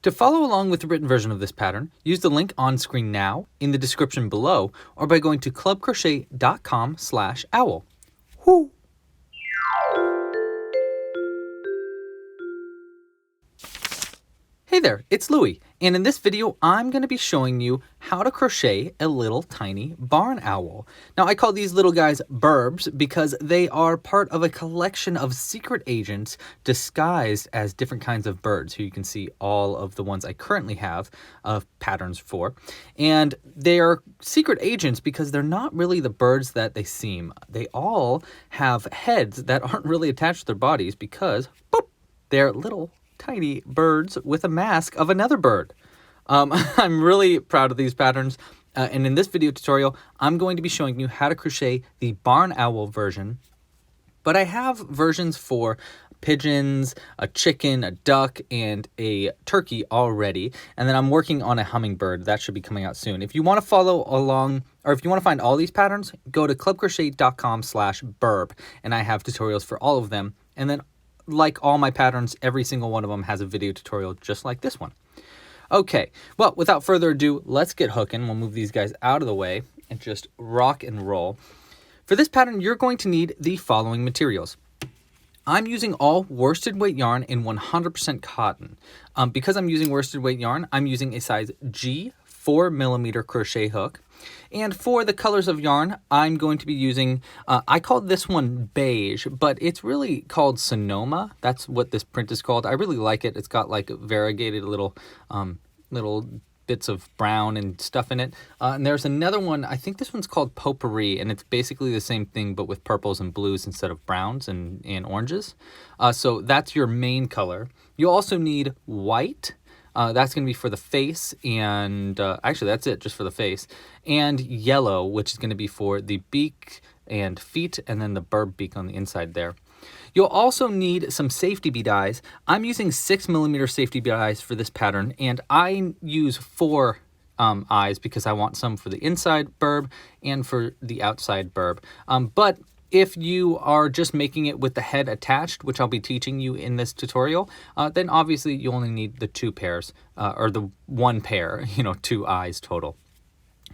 To follow along with the written version of this pattern, use the link on screen now, in the description below, or by going to clubcrochet.com/owl. Whoo! Hey there, it's Louie, and in this video I'm going to be showing you how to crochet a little tiny barn owl. Now I call these little guys Birbs because they are part of a collection of secret agents disguised as different kinds of birds. Here you can see all of the ones I currently have patterns for. And they are secret agents because they're not really the birds that they seem. They all have heads that aren't really attached to their bodies because, boop, they're little tiny birds with a mask of another bird. I'm really proud of these patterns, and in this video tutorial I'm going to be showing you how to crochet the barn owl version, but I have versions for pigeons, a chicken, a duck, and a turkey already, and then I'm working on a hummingbird that should be coming out soon. If you want to follow along, or if you want to find all these patterns, go to clubcrochet.com/birb, and I have tutorials for all of them. And then, like all my patterns, every single one of them has a video tutorial just like this one. Okay, well, without further ado, let's get hooking. We'll move these guys out of the way and just rock and roll. For this pattern, you're going to need the following materials. I'm using all worsted weight yarn in 100% cotton. Because I'm using worsted weight yarn, I'm using a size G 4mm crochet hook. And for the colors of yarn, I'm going to be using, I called this one beige, but it's really called Sonoma. That's what this print is called. I really like it. It's got like variegated little bits of brown and stuff in it. And there's another one, I think this one's called Potpourri, and it's basically the same thing, but with purples and blues instead of browns and oranges. So that's your main color. You also need white. That's going to be for the face, and actually that's it, just for the face, and yellow, which is going to be for the beak and feet, and then the Birb Beak on the inside there. You'll also need some safety bead eyes. I'm using 6mm safety bead eyes for this pattern, and I use 4 eyes because I want some for the inside Birb and for the outside Birb. But if you are just making it with the head attached, which I'll be teaching you in this tutorial, then obviously you only need the 2 pairs, or the 1 pair, 2 eyes total.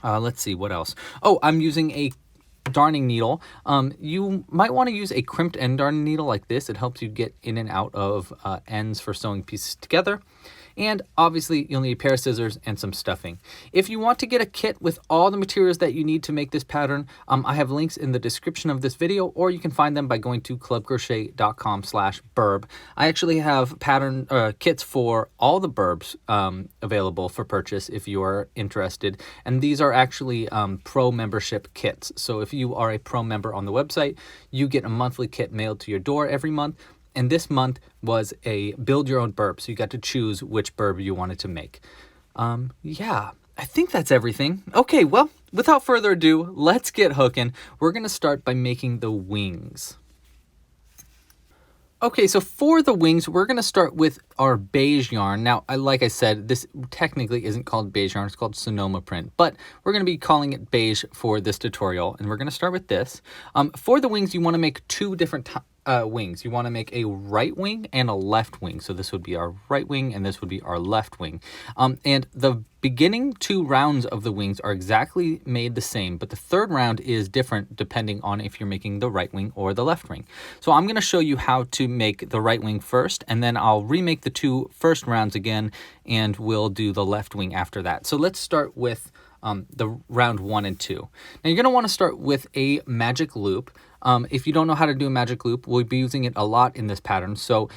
Let's see, what else? Oh, I'm using a darning needle. You might want to use a crimped end darning needle like this. It helps you get in and out of ends for sewing pieces together. And obviously you'll need a pair of scissors and some stuffing. If you want to get a kit with all the materials that you need to make this pattern, I have links in the description of this video, or you can find them by going to clubcrochet.com/birb. I actually have pattern kits for all the Birbs available for purchase if you are interested. And these are actually pro membership kits. So if you are a pro member on the website, you get a monthly kit mailed to your door every month. And this month was a build your own Birb, so you got to choose which Birb you wanted to make. Yeah, I think that's everything. Okay, well, without further ado, let's get hooking. We're going to start by making the wings. Okay, so for the wings, we're going to start with our beige yarn. Now, like I said, this technically isn't called beige yarn, it's called Sonoma print, but we're going to be calling it beige for this tutorial, and we're going to start with this. For the wings, you want to make 2 different wings. You want to make a right wing and a left wing. So this would be our right wing and this would be our left wing. And the beginning 2 rounds of the wings are exactly made the same, but the 3rd round is different depending on if you're making the right wing or the left wing. So I'm going to show you how to make the right wing first, and then I'll remake the 2 first rounds again, and we'll do the left wing after that. So let's start with the round 1 and 2. Now you're going to want to start with a magic loop. If you don't know how to do a magic loop, we'll be using it a lot in this pattern. So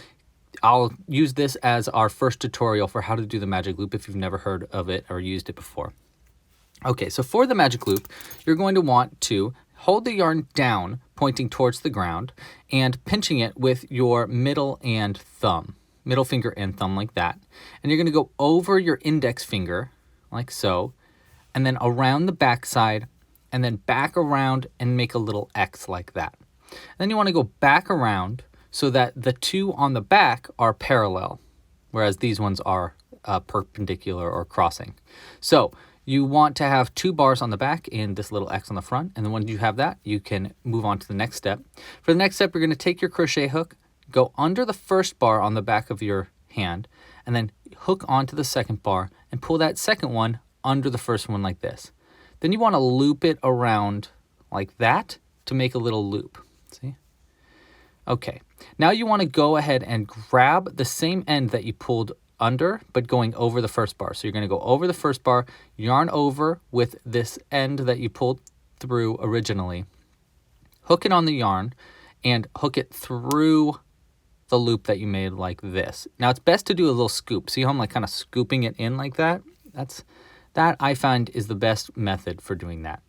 I'll use this as our first tutorial for how to do the magic loop if you've never heard of it or used it before. Okay, so for the magic loop, you're going to want to hold the yarn down, pointing towards the ground, and pinching it with your middle and thumb. Middle finger and thumb like that. And you're going to go over your index finger, like so, and then around the back side, and then back around and make a little X like that. Then you want to go back around so that the 2 on the back are parallel, whereas these ones are perpendicular or crossing. So you want to have 2 bars on the back and this little X on the front, and then once you have that, you can move on to the next step. For the next step, you're going to take your crochet hook, go under the first bar on the back of your hand, and then hook onto the second bar and pull that second one under the first one like this. Then you want to loop it around like that to make a little loop. See? Okay, now you want to go ahead and grab the same end that you pulled under, but going over the first bar. So you're going to go over the first bar, yarn over with this end that you pulled through originally, hook it on the yarn, and hook it through the loop that you made like this. Now it's best to do a little scoop. See how I'm like kind of scooping it in like that? That I find is the best method for doing that.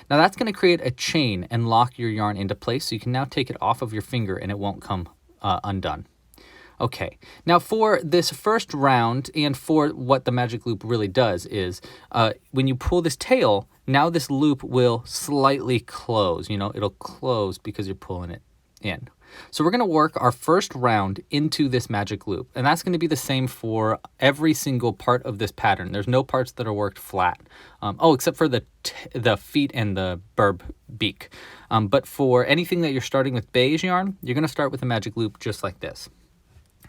Now that's going to create a chain and lock your yarn into place, so you can now take it off of your finger and it won't come undone. Okay, now for this first round and for what the magic loop really does is when you pull this tail, now this loop will slightly close. You know, it'll close because you're pulling it in. So we're going to work our first round into this magic loop, and that's going to be the same for every single part of this pattern. There's no parts that are worked flat. Except for the feet and the Birb Beak. But for anything that you're starting with beige yarn, you're going to start with a magic loop just like this.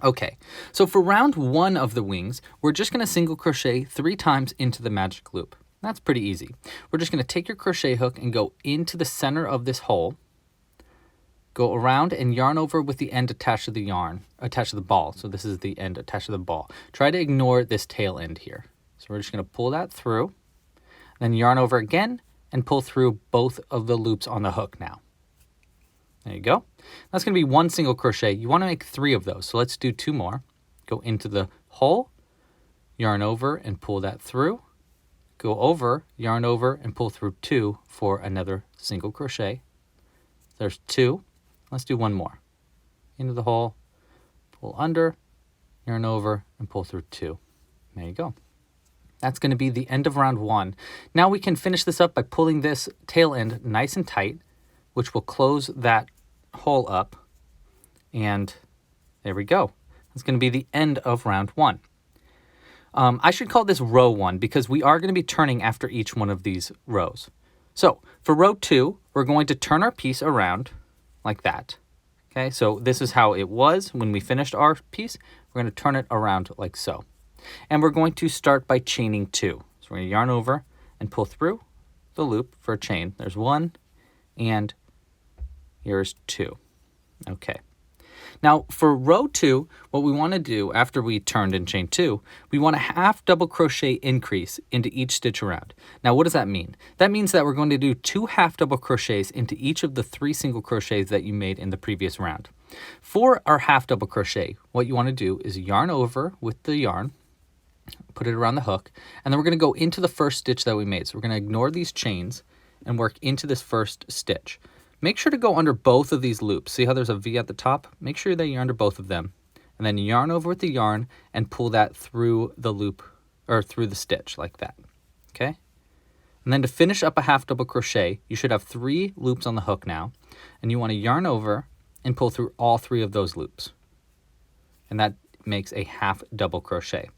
Okay, so for round 1 of the wings, we're just going to single crochet 3 times into the magic loop. That's pretty easy. We're just going to take your crochet hook and go into the center of this hole, go around and yarn over with the end attached to the ball. So this is the end attached to the ball. Try to ignore this tail end here. So we're just going to pull that through, then yarn over again and pull through both of the loops on the hook now. There you go. That's going to be 1 single crochet. You want to make 3 of those. So let's do 2 more. Go into the hole, yarn over and pull that through. Go over, yarn over and pull through 2 for another single crochet. There's 2. Let's do 1 more. Into the hole, pull under, yarn over and pull through 2. There you go. That's going to be the end of round 1. Now we can finish this up by pulling this tail end nice and tight, which will close that hole up, and there we go. That's going to be the end of round 1. I should call this row 1 because we are going to be turning after each one of these rows. So for row 2, we're going to turn our piece around like that. Okay, so this is how it was when we finished our piece. We're going to turn it around like so. And we're going to start by chaining 2. So we're going to yarn over and pull through the loop for a chain. There's 1 and here's 2. Okay. Now for row 2, what we want to do after we turned and chain 2, we want a half double crochet increase into each stitch around. Now what does that mean? That means that we're going to do 2 half double crochets into each of the 3 single crochets that you made in the previous round. For our half double crochet, what you want to do is yarn over with the yarn, put it around the hook, and then we're going to go into the first stitch that we made. So we're going to ignore these chains and work into this first stitch. Make sure to go under both of these loops. See how there's a V at the top? Make sure that you're under both of them. And then yarn over with the yarn and pull that through the loop or through the stitch like that. Okay? And then to finish up a half double crochet, you should have 3 loops on the hook now. And you want to yarn over and pull through all 3 of those loops. And that makes a half double crochet.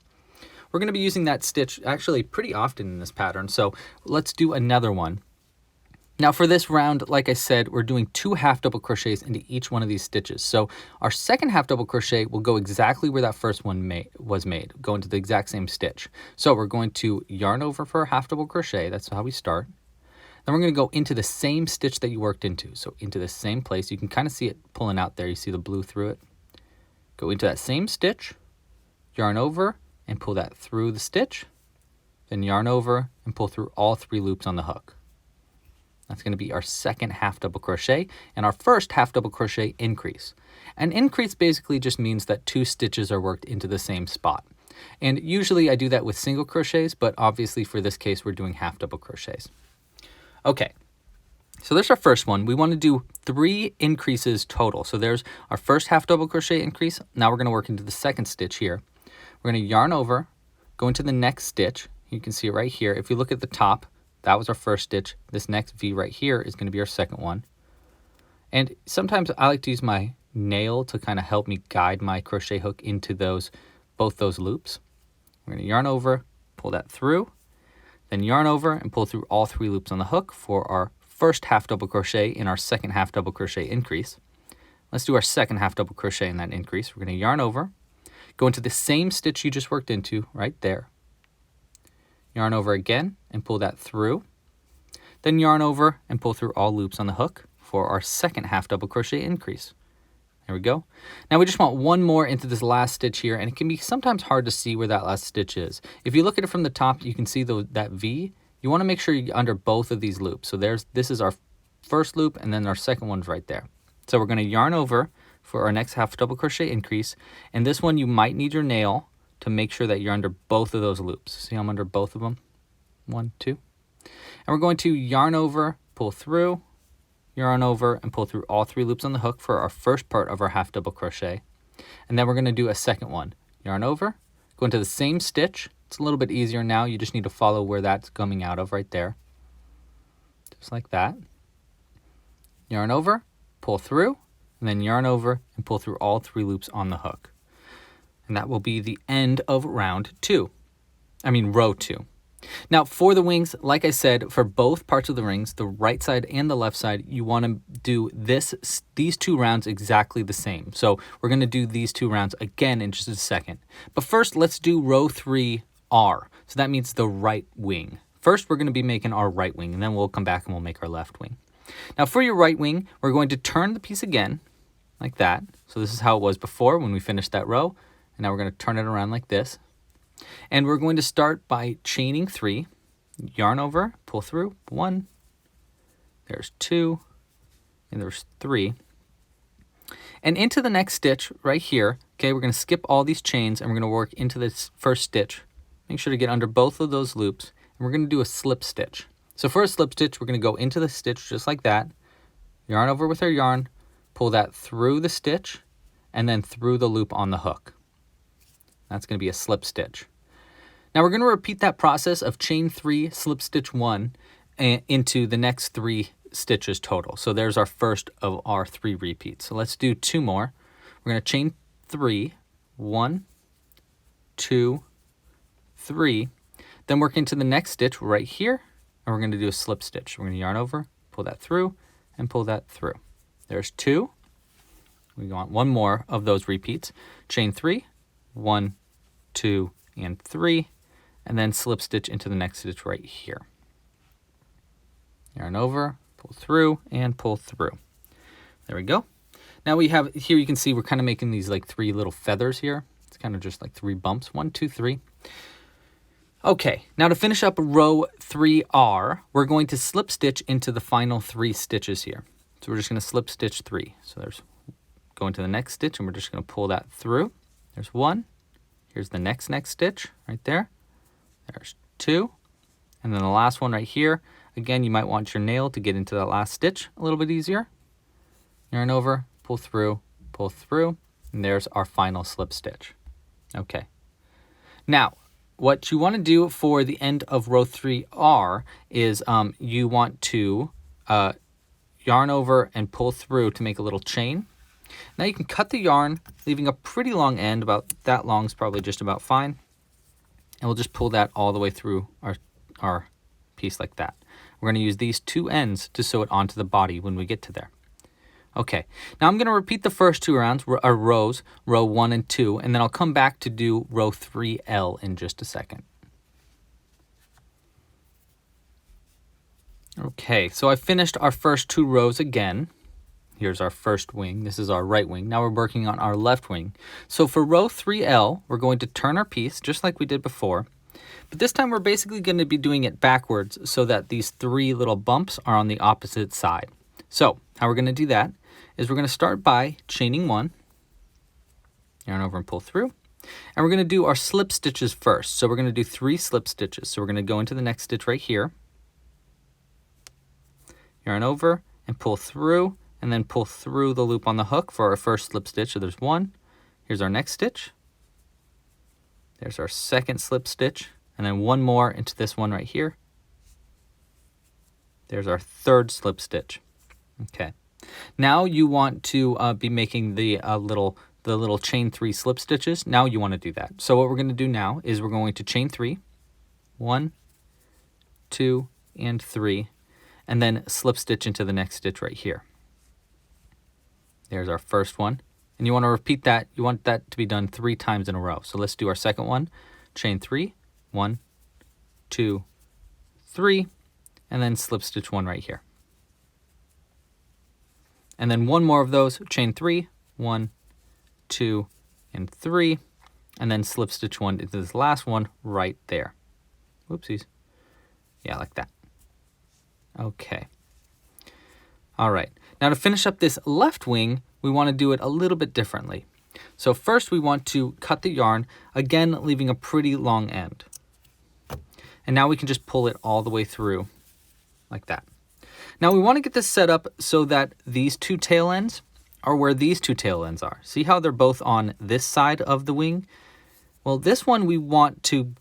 We're going to be using that stitch actually pretty often in this pattern. So let's do another one. Now for this round, like I said, we're doing 2 half double crochets into each one of these stitches. So our second half double crochet will go exactly where that first one was made, go into the exact same stitch. So we're going to yarn over for a half double crochet. That's how we start. Then we're going to go into the same stitch that you worked into. So into the same place. You can kind of see it pulling out there. You see the blue through it. Go into that same stitch, yarn over and pull that through the stitch. Then yarn over and pull through all 3 loops on the hook. That's going to be our second half double crochet and our first half double crochet increase. An increase basically just means that 2 stitches are worked into the same spot. And usually I do that with single crochets, but obviously for this case we're doing half double crochets. Okay, so there's our first one. We want to do 3 increases total. So there's our first half double crochet increase. Now we're going to work into the second stitch here. We're going to yarn over, go into the next stitch. You can see it right here. If you look at the top, that was our first stitch. This next V right here is going to be our second one. And sometimes I like to use my nail to kind of help me guide my crochet hook into both those loops. We're going to yarn over, pull that through, then yarn over and pull through all 3 loops on the hook for our first half double crochet in our second half double crochet increase. Let's do our second half double crochet in that increase. We're going to yarn over, Go into the same stitch you just worked into right there. Yarn over again and pull that through. Then yarn over and pull through all loops on the hook for our second half double crochet increase. There we go. Now we just want one more into this last stitch here, and it can be sometimes hard to see where that last stitch is. If you look at it from the top, you can see that V. You want to make sure you're under both of these loops. So this is our first loop, and then our second one's right there. So we're going to yarn over for our next half double crochet increase, and this one you might need your nail to make sure that you're under both of those loops. See, I'm under both of them. 1, 2. And we're going to yarn over, pull through, yarn over, and pull through all 3 loops on the hook for our first part of our half double crochet. And then we're going to do a second one. Yarn over, go into the same stitch. It's a little bit easier now. You just need to follow where that's coming out of right there. Just like that. Yarn over, pull through, and then yarn over and pull through all 3 loops on the hook. And that will be the end of row 2. Now for the wings, like I said, for both parts of the rings, the right side and the left side, you want to do these 2 rounds exactly the same. So we're going to do these 2 rounds again in just a second. But first, let's do row 3R. So that means the right wing. First, we're going to be making our right wing, and then we'll come back and we'll make our left wing. Now for your right wing, we're going to turn the piece again, like that. So this is how it was before when we finished that row. And now we're going to turn it around like this. And we're going to start by chaining 3, yarn over, pull through, 1, there's 2, and there's 3. And into the next stitch right here, okay, we're going to skip all these chains and we're going to work into this first stitch. Make sure to get under both of those loops, and we're going to do a slip stitch. So for a slip stitch, we're going to go into the stitch just like that, yarn over with our yarn, pull that through the stitch, and then through the loop on the hook. That's going to be a slip stitch. Now we're going to repeat that process of chain 3, slip stitch 1 into the next 3 stitches total. So there's our first of our 3 repeats. So let's do 2 more. We're going to chain 3, 1, 2, 3, then work into the next stitch right here, and we're going to do a slip stitch. We're going to yarn over, pull that through, and pull that through. There's 2. We want 1 more of those repeats. Chain 3, 1, 2, and 3, and then slip stitch into the next stitch right here. Yarn over, pull through, and pull through. There we go. Now we have, here you can see we're kind of making these like 3 little feathers here. It's kind of just like 3 bumps, 1, 2, 3. Okay, now to finish up row 3R, we're going to slip stitch into the final 3 stitches here. So we're just going to slip stitch 3. So there's, go into the next stitch, and we're just going to pull that through. There's 1. Here's the next stitch right there. There's 2. And then the last one right here. Again, you might want your nail to get into that last stitch a little bit easier. Yarn over, pull through, and there's our final slip stitch. Okay. Now, what you want to do for the end of row 3R is you want to yarn over and pull through to make a little chain. Now you can cut the yarn, leaving a pretty long end. About that long is probably just about fine. And we'll just pull that all the way through our piece like that. We're going to use these 2 ends to sew it onto the body when we get to there. Okay, now I'm going to repeat the first 2 rounds, or rows, row 1 and 2, and then I'll come back to do row 3L in just a second. Okay, so I finished our first 2 rows again. Here's our first wing. This is our right wing. Now we're working on our left wing. So for row 3L, we're going to turn our piece just like we did before. But this time we're basically going to be doing it backwards so that these 3 little bumps are on the opposite side. So how we're going to do that is we're going to start by chaining 1, yarn over and pull through. And we're going to do our slip stitches first. So we're going to do 3 slip stitches. So we're going to go into the next stitch right here, yarn over and pull through, and then pull through the loop on the hook for our first slip stitch. So there's 1. Here's our next stitch. There's our second slip stitch, and then 1 more into this one right here. There's our third slip stitch. Okay. Now you want to be making the little chain 3 slip stitches. Now you want to do that. So what we're going to do now is we're going to chain 3, 1, 2, and 3, and then slip stitch into the next stitch right here. There's our first one. And you want to repeat that. You want that to be done 3 times in a row. So let's do our second one. Chain 3, 1, 2, 3, and then slip stitch 1 right here. And then one more of those, chain 3, 1, 2, and 3, and then slip stitch 1 into this last one right there. Whoopsies. Yeah, like that. Okay. All right. Now to finish up this left wing, we want to do it a little bit differently. So first we want to cut the yarn, again leaving a pretty long end. And now we can just pull it all the way through like that. Now we want to get this set up so that these 2 tail ends are where these 2 tail ends are. See how they're both on this side of the wing? Well, this one we want to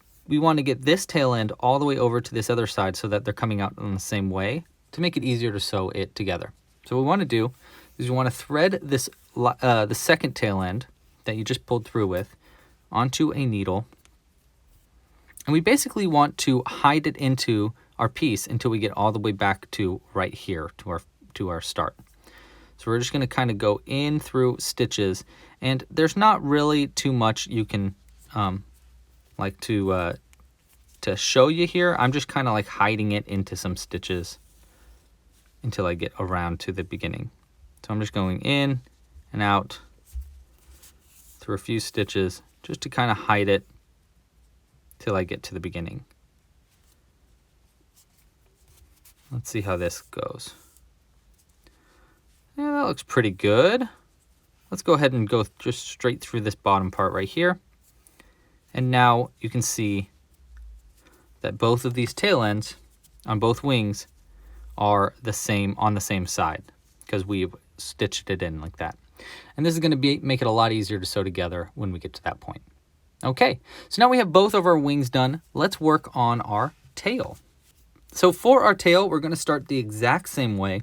get this tail end all the way over to this other side so that they're coming out in the same way to make it easier to sew it together. So what we want to do is we want to thread this the second tail end that you just pulled through with onto a needle. And we basically want to hide it into our piece until we get all the way back to right here to our start. So we're just going to kind of go in through stitches, and there's not really too much you can like to show you here. I'm just kind of like hiding it into some stitches until I get around to the beginning. So I'm just going in and out through a few stitches just to kind of hide it till I get to the beginning. Let's see how this goes. Yeah, that looks pretty good. Let's go ahead and go just straight through this bottom part right here. And now you can see that both of these tail ends on both wings are the same on the same side because we've stitched it in like that. And this is going to make it a lot easier to sew together when we get to that point. Okay, so now we have both of our wings done. Let's work on our tail. So for our tail, we're going to start the exact same way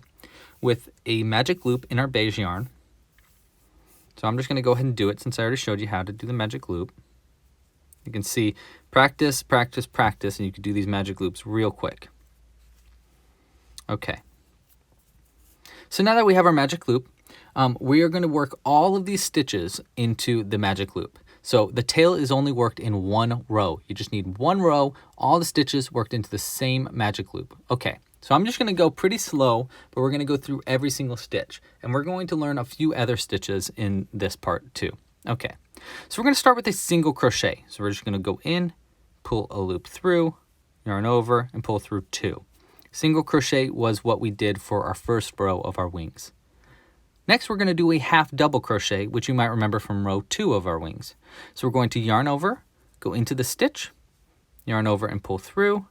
with a magic loop in our beige yarn. So I'm just going to go ahead and do it since I already showed you how to do the magic loop. You can see practice, practice, practice, and you can do these magic loops real quick. Okay. So now that we have our magic loop, we are going to work all of these stitches into the magic loop. So the tail is only worked in 1 row. You just need 1 row, all the stitches worked into the same magic loop. Okay, so I'm just going to go pretty slow, but we're going to go through every single stitch. And we're going to learn a few other stitches in this part too. Okay, so we're going to start with a single crochet. So we're just going to go in, pull a loop through, yarn over, and pull through 2. Single crochet was what we did for our first row of our wings. Next, we're going to do a half double crochet, which you might remember from row 2 of our wings. So we're going to yarn over, go into the stitch, yarn over and pull through,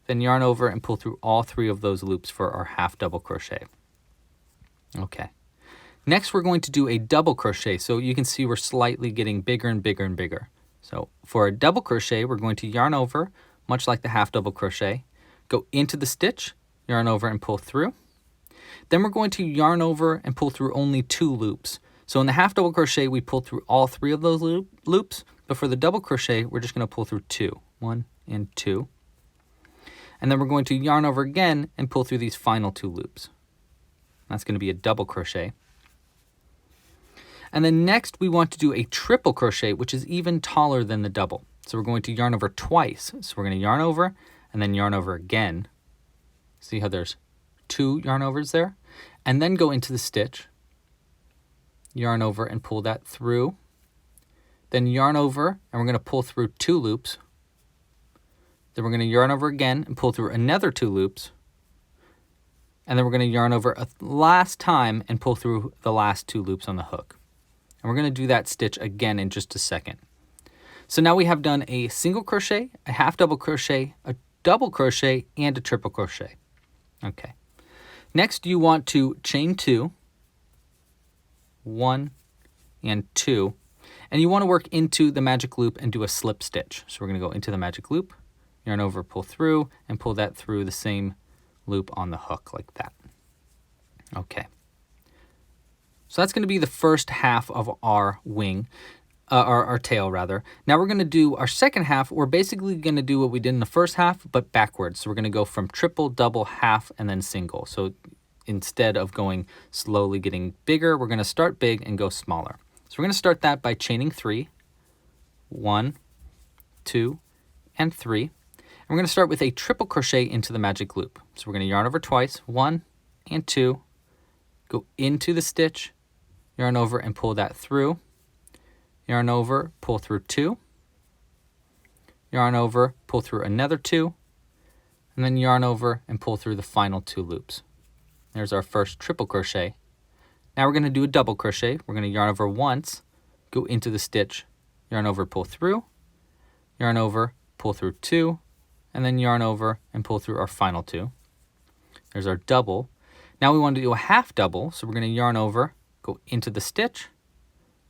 then yarn over and pull through all 3 of those loops for our half double crochet. Okay. Next, we're going to do a double crochet. So you can see we're slightly getting bigger and bigger and bigger. So for a double crochet, we're going to yarn over, much like the half double crochet, go into the stitch, yarn over and pull through. Then we're going to yarn over and pull through only 2 loops. So in the half double crochet, we pull through all 3 of those loops, but for the double crochet, we're just going to pull through 2. 1 and 2. And then we're going to yarn over again and pull through these final 2 loops. That's going to be a double crochet. And then next, we want to do a triple crochet, which is even taller than the double. So we're going to yarn over twice. So we're going to yarn over and then yarn over again. See how there's 2 yarn overs there, and then go into the stitch, yarn over and pull that through, then yarn over and we're going to pull through 2 loops, then we're going to yarn over again and pull through another 2 loops, and then we're going to yarn over a last time and pull through the last 2 loops on the hook. And we're going to do that stitch again in just a second. So now we have done a single crochet, a half double crochet, a double crochet, and a triple crochet. Okay. Next, you want to chain 2, 1 and 2, and you want to work into the magic loop and do a slip stitch. So we're going to go into the magic loop, yarn over, pull through, and pull that through the same loop on the hook like that. Okay. So that's going to be the first half of our wing, our tail rather. Now we're going to do our second half. We're basically going to do what we did in the first half, but backwards. So we're going to go from triple, double, half, and then single. So instead of going slowly getting bigger, we're going to start big and go smaller. So we're going to start that by chaining 3. 1, 2, and 3. And we're going to start with a triple crochet into the magic loop. So we're going to yarn over twice, 1 and 2, go into the stitch, yarn over and pull that through, yarn over, pull through 2, yarn over, pull through another 2, and then yarn over and pull through the final 2 loops. There's our first triple crochet. Now we're going to do a double crochet. We're going to yarn over once, go into the stitch, yarn over, pull through, yarn over, pull through 2, and then yarn over and pull through our final 2. There's our double. Now we want to do a half double, so we're going to yarn over, go into the stitch,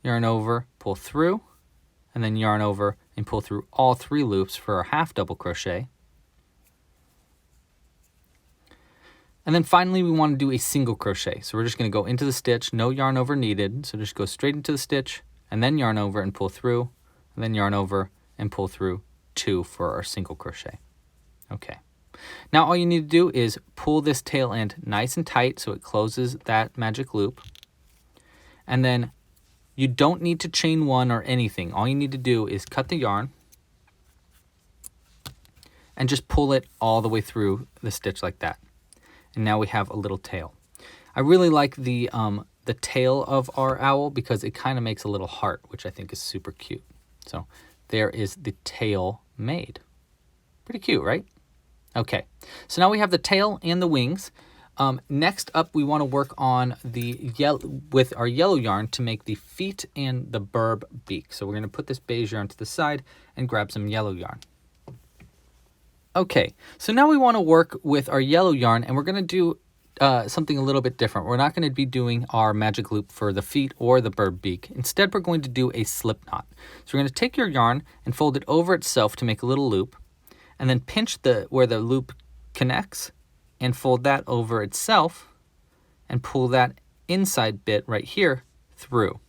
yarn over, pull through, and then yarn over and pull through all 3 loops for our half double crochet. And then finally we want to do a single crochet. So we're just going to go into the stitch, no yarn over needed. So just go straight into the stitch and then yarn over and pull through, and then yarn over and pull through 2 for our single crochet. Okay. Now all you need to do is pull this tail end nice and tight so it closes that magic loop. And then you don't need to chain 1 or anything. All you need to do is cut the yarn and just pull it all the way through the stitch like that. And now we have a little tail. I really like the tail of our owl because it kind of makes a little heart, which I think is super cute. So there is the tail made. Pretty cute, right? Okay, so now we have the tail and the wings. Next up, we want to work on the with our yellow yarn to make the feet and the Birb Beak. So we're going to put this beige yarn to the side and grab some yellow yarn. Okay, so now we want to work with our yellow yarn, and we're going to do something a little bit different. We're not going to be doing our magic loop for the feet or the Birb Beak. Instead, we're going to do a slip knot. So we're going to take your yarn and fold it over itself to make a little loop, and then pinch where the loop connects and fold that over itself and pull that inside bit right here through.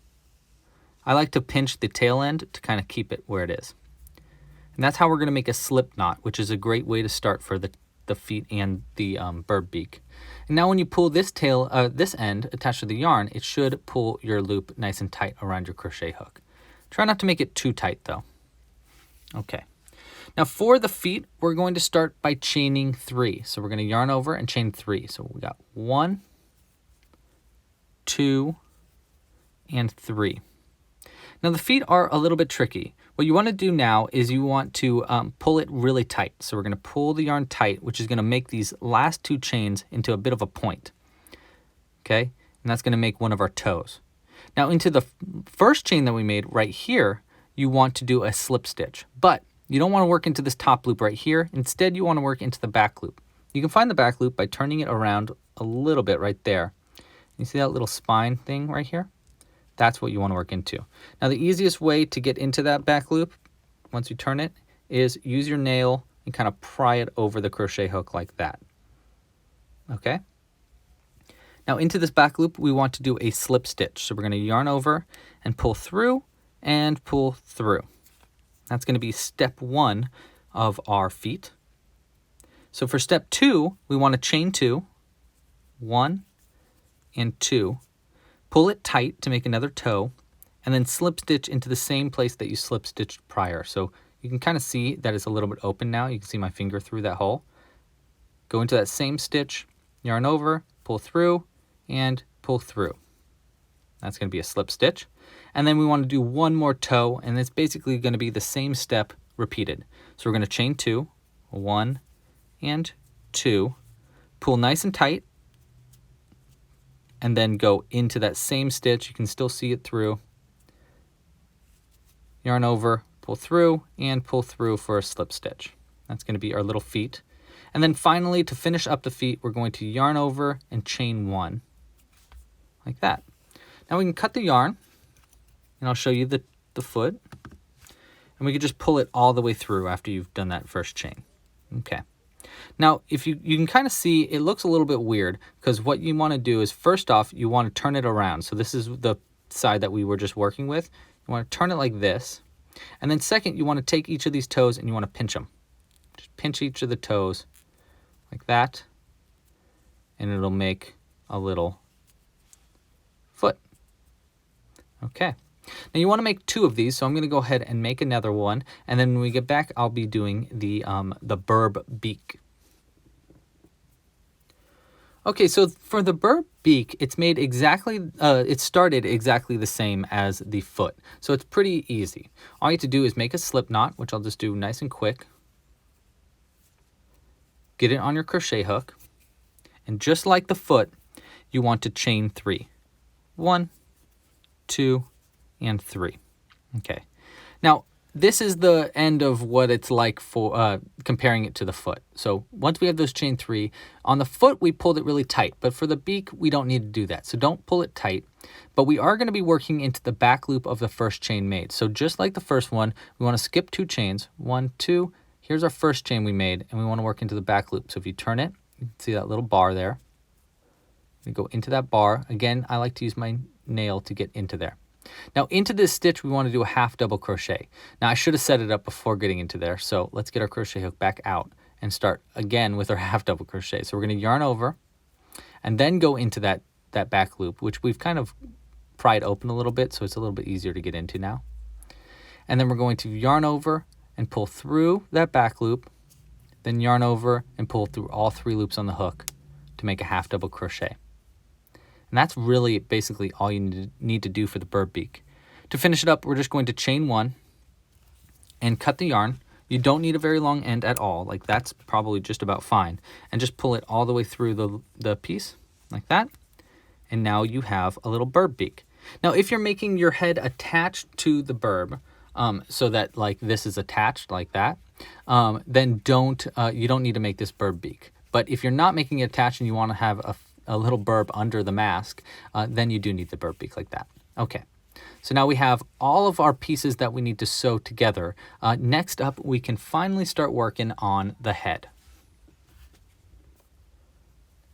I like to pinch the tail end to kind of keep it where it is. And that's how we're going to make a slip knot, which is a great way to start for the feet and the Birb Beak. And now when you pull this this end attached to the yarn, it should pull your loop nice and tight around your crochet hook. Try not to make it too tight though. Okay. Now for the feet, we're going to start by chaining 3. So we're going to yarn over and chain 3. So we got 1, 2, and 3. Now the feet are a little bit tricky. What you want to do now is you want to pull it really tight. So we're going to pull the yarn tight, which is going to make these last 2 chains into a bit of a point. Okay, and that's going to make one of our toes. Now into the first chain that we made right here, you want to do a slip stitch, but you don't want to work into this top loop right here. Instead, you want to work into the back loop. You can find the back loop by turning it around a little bit right there. You see that little spine thing right here? That's what you want to work into. Now, the easiest way to get into that back loop, once you turn it, is use your nail and kind of pry it over the crochet hook like that. Okay? Now, into this back loop, we want to do a slip stitch. So we're going to yarn over and pull through and pull through. That's going to be step 1 of our feet. So for step 2, we want to chain 2, 1 and 2, pull it tight to make another toe, and then slip stitch into the same place that you slip stitched prior. So you can kind of see that it's a little bit open now. You can see my finger through that hole. Go into that same stitch, yarn over, pull through, and pull through. That's going to be a slip stitch. And then we want to do one more toe, and it's basically going to be the same step repeated. So we're going to chain 2, 1 and 2, pull nice and tight, and then go into that same stitch. You can still see it through. Yarn over, pull through, and pull through for a slip stitch. That's going to be our little feet. And then finally, to finish up the feet, we're going to yarn over and chain 1, like that. Now we can cut the yarn, and I'll show you the foot. And we can just pull it all the way through after you've done that first chain. Okay. Now, if you can kind of see, it looks a little bit weird, because what you want to do is, first off, you want to turn it around. So this is the side that we were just working with. You want to turn it like this. And then second, you want to take each of these toes and you want to pinch them. Just pinch each of the toes like that, and it'll make a little foot. Okay. Now you want to make 2 of these, so I'm going to go ahead and make another one, and then when we get back, I'll be doing the Birb Beak. Okay, so for the Birb Beak, it's made exactly, it started exactly the same as the foot, so it's pretty easy. All you have to do is make a slip knot, which I'll just do nice and quick. Get it on your crochet hook, and just like the foot, you want to chain 3. 1, 2, and 3. Okay. Now, this is the end of what it's like for comparing it to the foot. So once we have those chain 3, on the foot we pulled it really tight, but for the beak we don't need to do that. So don't pull it tight, but we are going to be working into the back loop of the first chain made. So just like the first one, we want to skip 2 chains. 1, 2. Here's our first chain we made, and we want to work into the back loop. So if you turn it, you can see that little bar there. We go into that bar. Again, I like to use my nail to get into there. Now into this stitch, we want to do a half double crochet. Now I should have set it up before getting into there. So let's get our crochet hook back out and start again with our half double crochet. So we're going to yarn over and then go into that back loop, which we've kind of pried open a little bit. So it's a little bit easier to get into now. And then we're going to yarn over and pull through that back loop, then yarn over and pull through all 3 loops on the hook to make a half double crochet. And that's really basically all you need to do for the Birb Beak. To finish it up, we're just going to chain 1 and cut the yarn. You don't need a very long end at all. Like that's probably just about fine. And just pull it all the way through the piece like that. And now you have a little Birb Beak. Now if you're making your head attached to the Birb, so that like this is attached like that, then you don't need to make this Birb Beak. But if you're not making it attached and you want to have a little burb under the mask, then you do need the Birb Beak like that. Okay, so now we have all of our pieces that we need to sew together. Next up, we can finally start working on the head.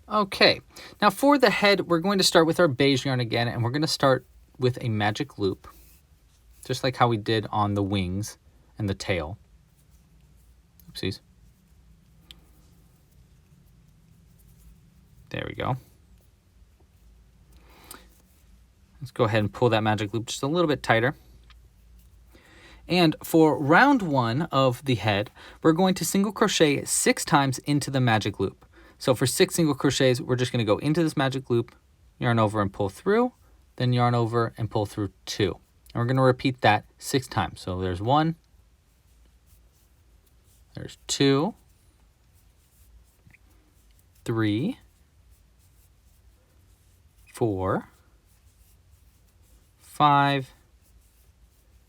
Okay, now for the head, we're going to start with our beige yarn again, and we're going to start with a magic loop, just like how we did on the wings and the tail. Oopsies. There we go. Let's go ahead and pull that magic loop just a little bit tighter. And for round 1 of the head, we're going to single crochet 6 times into the magic loop. So for 6 single crochets, we're just going to go into this magic loop, yarn over and pull through, then yarn over and pull through 2. And we're going to repeat that 6 times. So there's 1, there's 2, 3, 4, 5,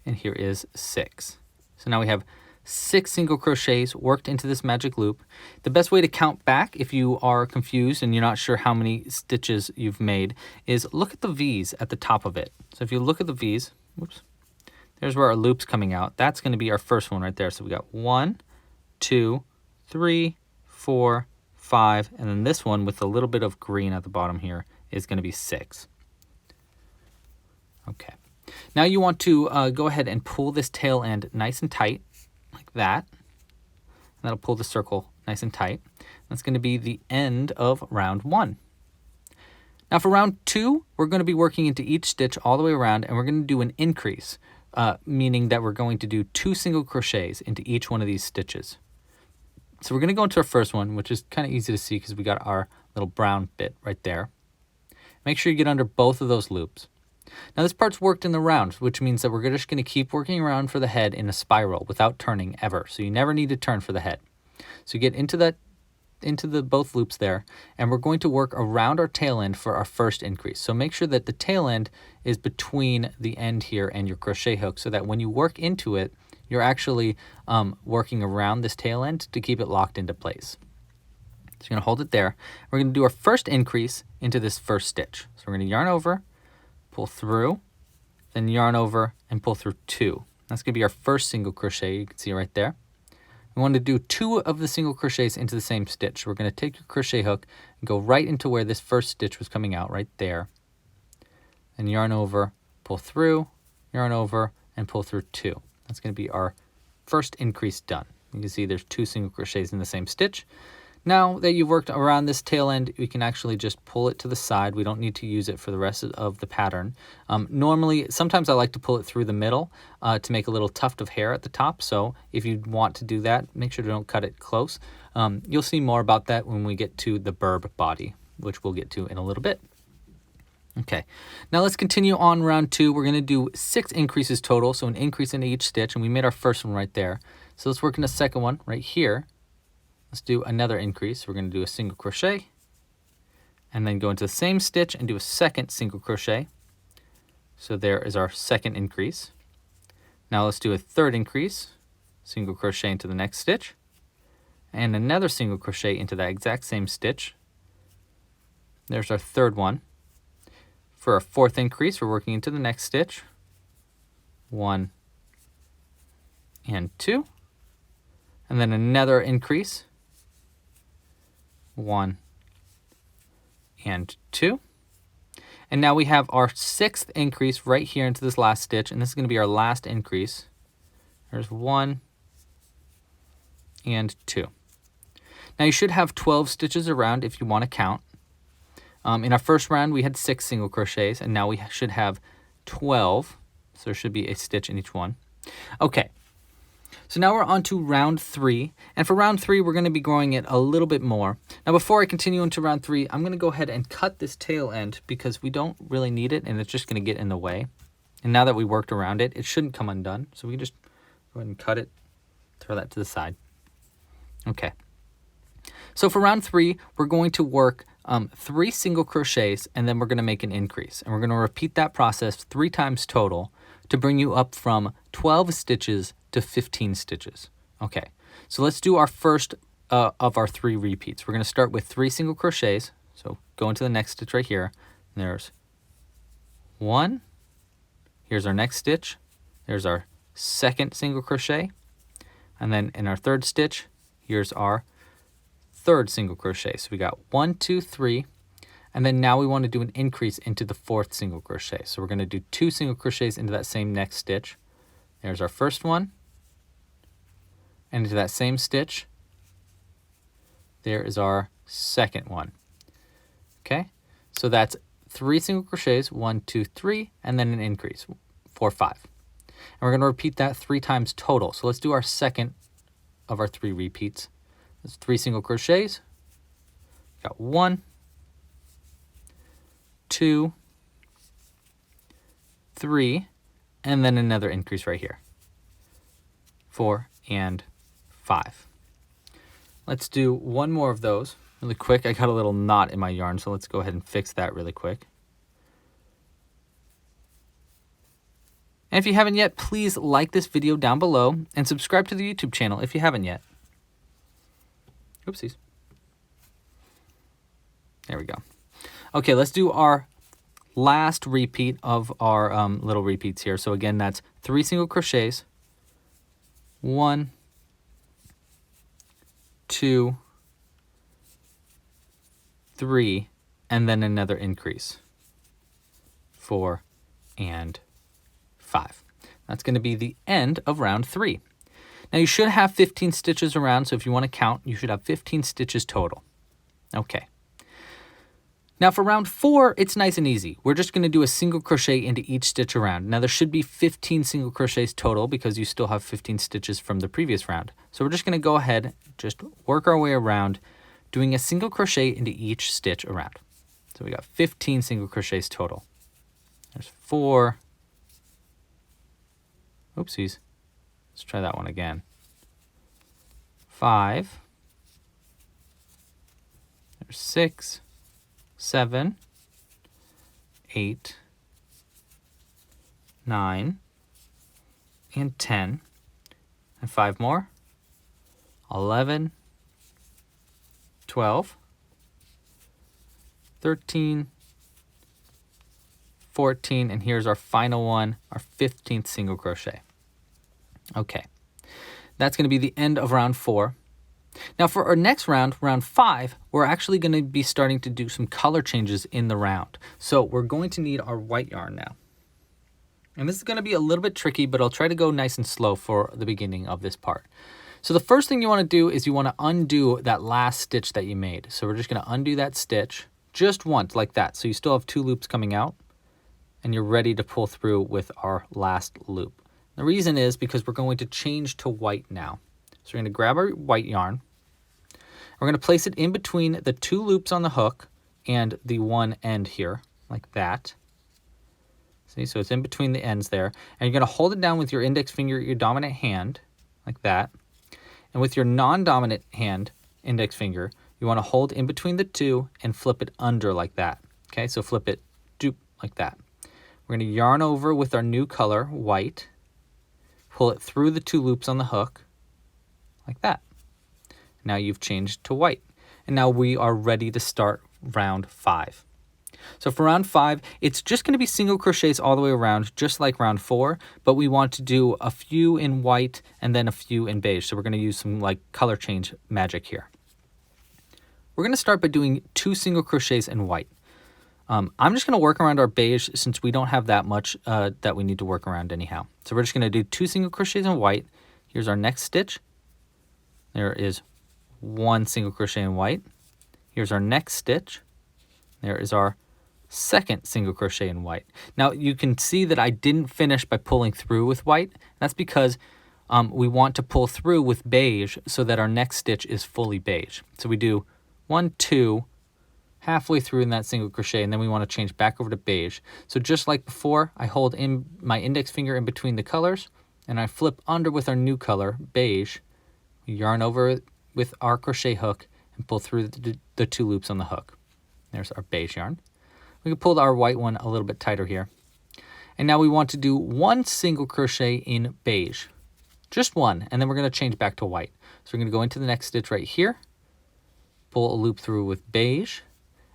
and here is 6. So now we have 6 single crochets worked into this magic loop. The best way to count back if you are confused and you're not sure how many stitches you've made is look at the V's at the top of it. So if you look at the V's, whoops, there's where our loop's coming out. That's going to be our first one right there. So we got 1, 2, 3, 4, 5, and then this one with a little bit of green at the bottom here is going to be 6. Okay. Now you want to go ahead and pull this tail end nice and tight, like that. And that'll pull the circle nice and tight. That's going to be the end of round 1. Now for round 2, we're going to be working into each stitch all the way around, and we're going to do an increase, meaning that we're going to do 2 single crochets into each one of these stitches. So we're going to go into our first one, which is kind of easy to see because we got our little brown bit right there. Make sure you get under both of those loops. Now this part's worked in the round, which means that we're just going to keep working around for the head in a spiral without turning ever. So you never need to turn for the head. So you get into the both loops there, and we're going to work around our tail end for our first increase. So make sure that the tail end is between the end here and your crochet hook so that when you work into it, you're actually working around this tail end to keep it locked into place. So you're going to hold it there. We're going to do our first increase into this first stitch. So we're going to yarn over, pull through, then yarn over and pull through 2. That's going to be our first single crochet. You can see right there. We want to do 2 of the single crochets into the same stitch. We're going to take your crochet hook and go right into where this first stitch was coming out, right there. And yarn over, pull through, yarn over, and pull through 2. That's going to be our first increase done. You can see there's 2 single crochets in the same stitch. Now that you've worked around this tail end, we can actually just pull it to the side. We don't need to use it for the rest of the pattern. Normally, sometimes I like to pull it through the middle to make a little tuft of hair at the top. So if you want to do that, make sure to don't cut it close. You'll see more about that when we get to the Birb Body, which we'll get to in a little bit. Okay, now let's continue on round 2. We're going to do 6 increases total, so an increase in each stitch, and we made our first one right there. So let's work in the second one right here. Let's do another increase. We're going to do a single crochet and then go into the same stitch and do a second single crochet. So there is our second increase. Now let's do a third increase, single crochet into the next stitch and another single crochet into that exact same stitch. There's our third one. For our fourth increase, we're working into the next stitch. 1 and 2. And then another increase. 1 and 2. And now we have our 6th increase right here into this last stitch, and this is going to be our last increase. There's 1 and 2. Now you should have 12 stitches around if you want to count. In our first round we had 6 single crochets, and now we should have 12, so there should be a stitch in each one. Okay. So now we're on to round 3, and for round 3 we're going to be growing it a little bit more. Now before I continue into round 3, I'm going to go ahead and cut this tail end because we don't really need it and it's just going to get in the way. And now that we worked around it, it shouldn't come undone. So we can just go ahead and cut it, throw that to the side. Okay. So for round 3, we're going to work 3 single crochets, and then we're going to make an increase. And we're going to repeat that process 3 times total to bring you up from 12 stitches to 15 stitches. Okay, so let's do our first of our 3 repeats. We're going to start with 3 single crochets. So go into the next stitch right here. There's 1. Here's our next stitch. There's our second single crochet. And then in our third stitch, here's our third single crochet. So we got 1, 2, 3. And then now we want to do an increase into the 4th single crochet. So we're going to do 2 single crochets into that same next stitch. There's our first one. And into that same stitch, there is our second one. Okay, so that's 3 single crochets, 1, 2, 3, and then an increase, 4, 5. And we're going to repeat that 3 times total. So let's do our second of our 3 repeats. That's 3 single crochets. Got 1, 2, 3, and then another increase right here. 4 and 5. Let's do one more of those really quick. I got a little knot in my yarn, so let's go ahead and fix that really quick. And if you haven't yet, please like this video down below and subscribe to the YouTube channel if you haven't yet. Oopsies. There we go. Okay, let's do our last repeat of our little repeats here. So again, that's 3 single crochets, 1, 2, 3, and then another increase, 4 and 5. That's going to be the end of round 3. Now you should have 15 stitches around, so if you want to count, you should have 15 stitches total. Okay. Now for round 4, it's nice and easy. We're just going to do a single crochet into each stitch around. Now there should be 15 single crochets total because you still have 15 stitches from the previous round. So we're just going to go ahead, just work our way around, doing a single crochet into each stitch around. So we got 15 single crochets total. There's 4. Oopsies. Let's try that one again. 5. There's 6. 7, 8, 9, and 10, and 5 more, 11, 12, 13, 14, and here's our final one, our 15th single crochet. Okay, that's going to be the end of round 4. Now for our next round, round 5, we're actually going to be starting to do some color changes in the round. So we're going to need our white yarn now. And this is going to be a little bit tricky, but I'll try to go nice and slow for the beginning of this part. So the first thing you want to do is you want to undo that last stitch that you made. So we're just going to undo that stitch just once like that. So you still have 2 loops coming out and you're ready to pull through with our last loop. The reason is because we're going to change to white now. So we're going to grab our white yarn. We're going to place it in between the 2 loops on the hook and the one end here, like that. See, so it's in between the ends there. And you're going to hold it down with your index finger, your dominant hand, like that. And with your non-dominant hand, index finger, you want to hold in between the 2 and flip it under like that. Okay, so flip it doop like that. We're going to yarn over with our new color, white, pull it through the 2 loops on the hook, like that. Now you've changed to white. And now we are ready to start round 5. So for round 5, it's just going to be single crochets all the way around, just like round 4, but we want to do a few in white and then a few in beige. So we're going to use some like color change magic here. We're going to start by doing 2 single crochets in white. I'm just going to work around our beige since we don't have that much that we need to work around anyhow. So we're just going to do 2 single crochets in white. Here's our next stitch. There is 1 single crochet in white. Here's our next stitch. There is our second single crochet in white. Now you can see that I didn't finish by pulling through with white. That's because we want to pull through with beige so that our next stitch is fully beige. So we do 1, 2, halfway through in that single crochet, and then we want to change back over to beige. So just like before, I hold in my index finger in between the colors and I flip under with our new color, beige. We yarn over with our crochet hook and pull through the 2 loops on the hook. There's our beige yarn. We can pull our white one a little bit tighter here. And now we want to do 1 single crochet in beige. Just 1, and then we're going to change back to white. So we're going to go into the next stitch right here, pull a loop through with beige,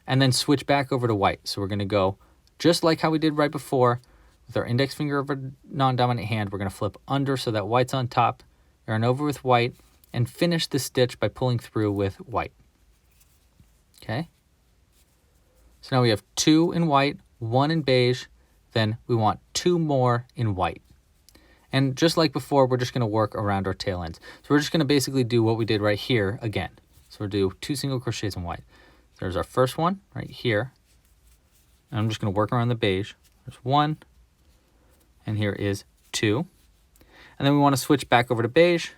and then switch back over to white. So we're going to go just like how we did right before. With our index finger of our non-dominant hand, we're going to flip under so that white's on top, yarn over with white, and finish the stitch by pulling through with white. Okay? So now we have 2 in white, 1 in beige, then we want 2 more in white. And just like before, we're just going to work around our tail ends. So we're just going to basically do what we did right here again. So we'll do 2 single crochets in white. There's our first one right here. And I'm just going to work around the beige. There's 1, and here is 2. And then we want to switch back over to beige.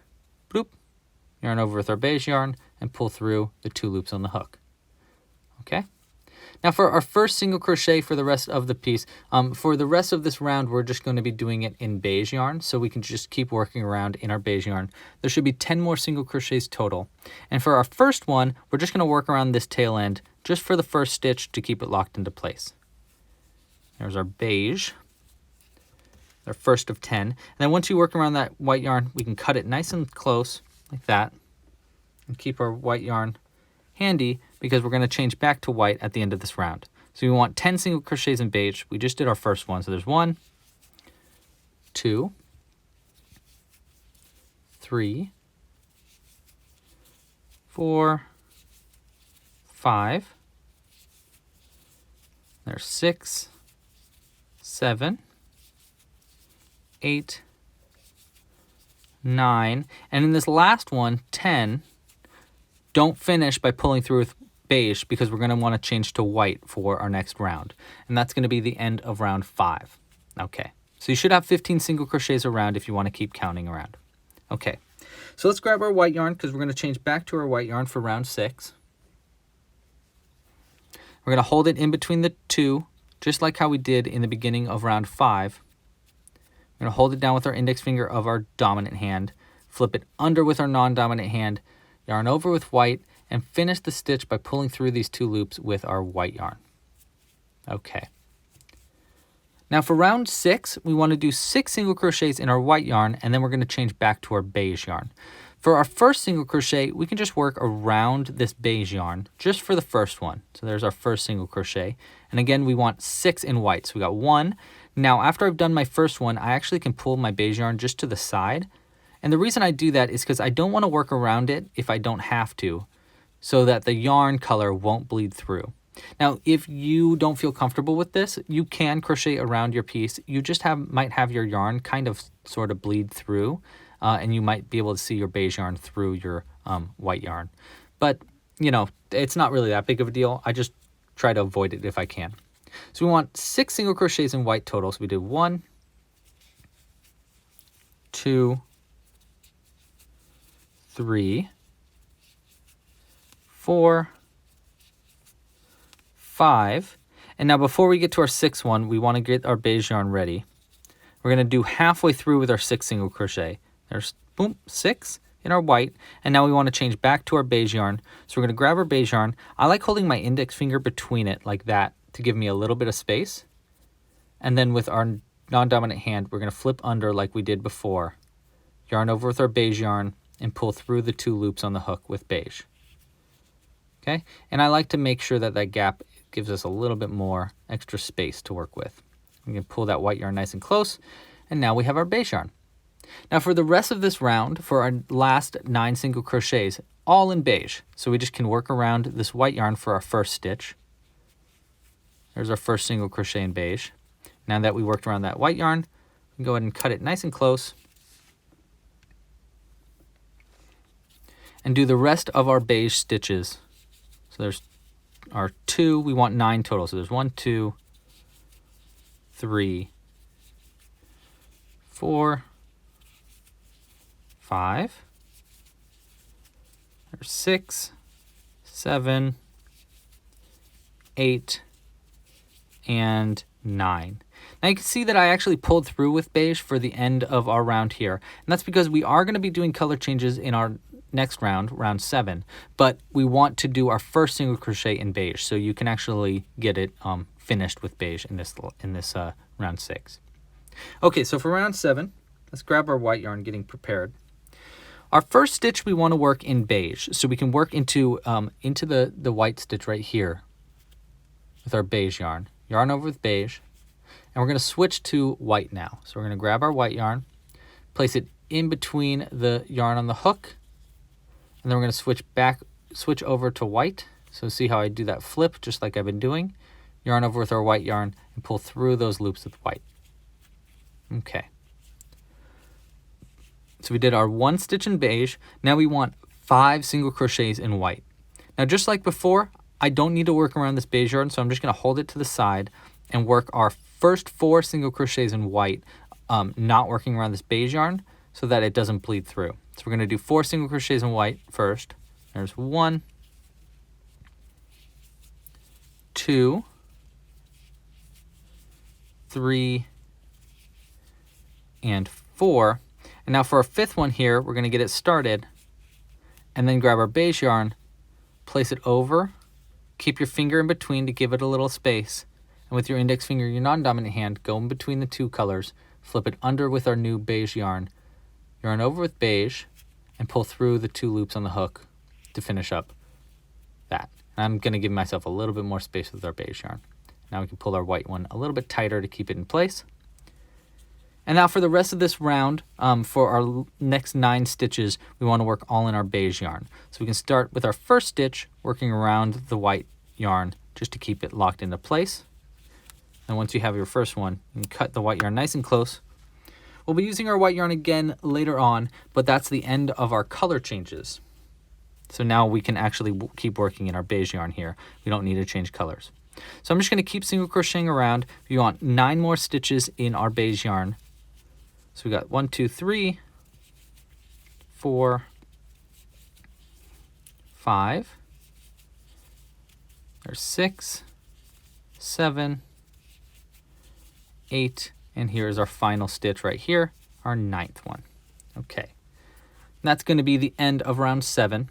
Bloop. Yarn over with our beige yarn and pull through the 2 loops on the hook. Okay? Now for our first single crochet for the rest of the piece, for the rest of this round, we're just going to be doing it in beige yarn, so we can just keep working around in our beige yarn. There should be 10 more single crochets total. And for our first one, we're just going to work around this tail end just for the first stitch to keep it locked into place. There's our beige, our first of 10. And then once you work around that white yarn, we can cut it nice and close like that and keep our white yarn handy because we're going to change back to white at the end of this round. So we want 10 single crochets in beige. We just did our first one. So there's 1, 2, 3, 4, 5. There's 6, 7, 8, 9. And in this last one, 10. Don't finish by pulling through with beige because we're going to want to change to white for our next round. And that's going to be the end of round 5. Okay, so you should have 15 single crochets around if you want to keep counting around. Okay, so let's grab our white yarn because we're going to change back to our white yarn for round 6. We're going to hold it in between the 2, just like how we did in the beginning of round 5. We're going to hold it down with our index finger of our dominant hand, flip it under with our non-dominant hand, yarn over with white, and finish the stitch by pulling through these 2 loops with our white yarn. Okay. Now for round 6, we want to do 6 single crochets in our white yarn, and then we're going to change back to our beige yarn. For our first single crochet, we can just work around this beige yarn just for the first one. So there's our first single crochet. And again, we want 6 in white. So we got 1. Now after I've done my first one, I actually can pull my beige yarn just to the side. And the reason I do that is because I don't want to work around it if I don't have to, so that the yarn color won't bleed through. Now, if you don't feel comfortable with this, you can crochet around your piece. You just might have your yarn kind of sort of bleed through and you might be able to see your beige yarn through your white yarn. But, you know, it's not really that big of a deal. I just try to avoid it if I can. So we want 6 single crochets in white total. So we did 1, 2, 3, 4, 5. And now before we get to our 6th one, we want to get our beige yarn ready. We're going to do halfway through with our 6 single crochet. There's, boom, 6 in our white. And now we want to change back to our beige yarn. So we're going to grab our beige yarn. I like holding my index finger between it like that to give me a little bit of space. And then with our non-dominant hand, we're going to flip under like we did before. Yarn over with our beige yarn and pull through the 2 loops on the hook with beige. Okay, and I like to make sure that that gap gives us a little bit more extra space to work with. We can pull that white yarn nice and close, and now we have our beige yarn. Now for the rest of this round, for our last 9 single crochets, all in beige. So we just can work around this white yarn for our first stitch. There's our first single crochet in beige. Now that we worked around that white yarn, we can go ahead and cut it nice and close. And do the rest of our beige stitches. So there's our 2, we want 9 total. So there's 1, 2, 3, 4, 5, there's 6, 7, 8, and 9. Now you can see that I actually pulled through with beige for the end of our round here. And that's because we are going to be doing color changes in our next round, round 7, but we want to do our first single crochet in beige, so you can actually get it finished with beige in this round 6. Okay, so for round 7, let's grab our white yarn, getting prepared. Our first stitch we want to work in beige, so we can work into the white stitch right here with our beige yarn. Yarn over with beige, and we're going to switch to white now. So we're going to grab our white yarn, place it in between the yarn on the hook, and then we're going to switch over to white. So see how I do that flip, just like I've been doing. Yarn over with our white yarn and pull through those loops with white. Okay. So we did our 1 stitch in beige. Now we want 5 single crochets in white. Now just like before, I don't need to work around this beige yarn, so I'm just going to hold it to the side and work our first 4 single crochets in white, not working around this beige yarn, so that it doesn't bleed through. So we're going to do 4 single crochets in white first. There's 1, 2, 3, and 4. And now for our 5th one here, we're going to get it started and then grab our beige yarn, place it over, keep your finger in between to give it a little space, and with your index finger, your non-dominant hand, go in between the 2 colors, flip it under with our new beige yarn, yarn over with beige, and pull through the 2 loops on the hook to finish up that. And I'm going to give myself a little bit more space with our beige yarn. Now we can pull our white one a little bit tighter to keep it in place. And now for the rest of this round, for our next 9 stitches, we want to work all in our beige yarn. So we can start with our first stitch, working around the white yarn just to keep it locked into place. And once you have your first one, you can cut the white yarn nice and close. We'll be using our white yarn again later on, but that's the end of our color changes. So now we can actually keep working in our beige yarn here. We don't need to change colors. So I'm just going to keep single crocheting around. We want 9 more stitches in our beige yarn. So we got 1, 2, 3, 4, 5. There's 6, 7, 8, and here's our final stitch right here, our 9th one. Okay, and that's going to be the end of round 7.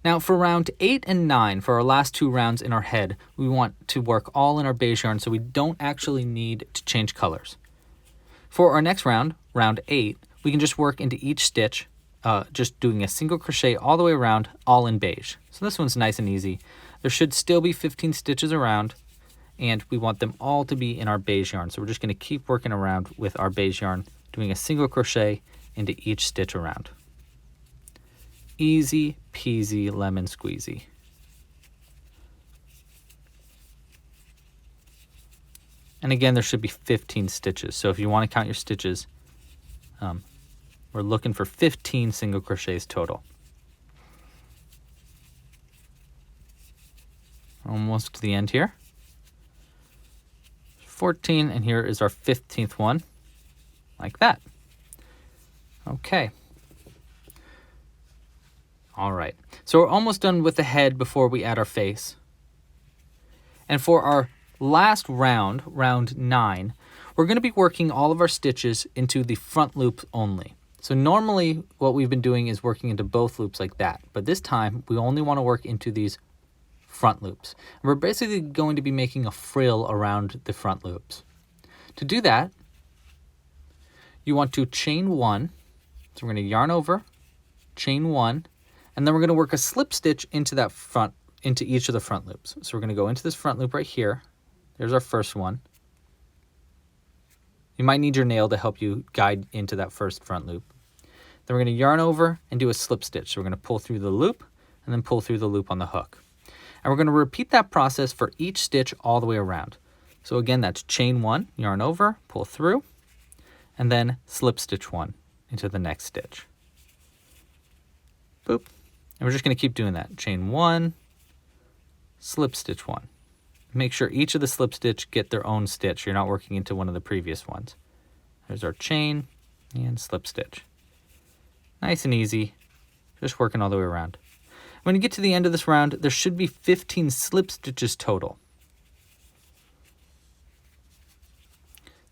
Now for round 8 and 9, for our last 2 rounds in our head, we want to work all in our beige yarn so we don't actually need to change colors. For our next round, round 8, we can just work into each stitch, just doing a single crochet all the way around, all in beige. So this one's nice and easy. There should still be 15 stitches around, and we want them all to be in our beige yarn. So we're just going to keep working around with our beige yarn, doing a single crochet into each stitch around. Easy peasy lemon squeezy. And again, there should be 15 stitches. So if you want to count your stitches, We're looking for 15 single crochets total. Almost to the end here. 14, and here is our 15th one, like that. Okay. All right, so we're almost done with the head before we add our face. And for our last round, round 9, we're going to be working all of our stitches into the front loop only. So normally what we've been doing is working into both loops like that, but this time we only want to work into these front loops. And we're basically going to be making a frill around the front loops. To do that, you want to chain 1. So we're going to yarn over, chain 1, and then we're going to work a slip stitch into that front, into each of the front loops. So we're going to go into this front loop right here. There's our first one. You might need your nail to help you guide into that first front loop. Then we're going to yarn over and do a slip stitch. So we're going to pull through the loop and then pull through the loop on the hook. And we're going to repeat that process for each stitch all the way around. So again, that's chain 1, yarn over, pull through, and then slip stitch 1 into the next stitch. Boop. And we're just going to keep doing that. Chain 1, slip stitch 1. Make sure each of the slip stitch get their own stitch. You're not working into one of the previous ones. There's our chain and slip stitch. Nice and easy, just working all the way around. When you get to the end of this round, there should be 15 slip stitches total.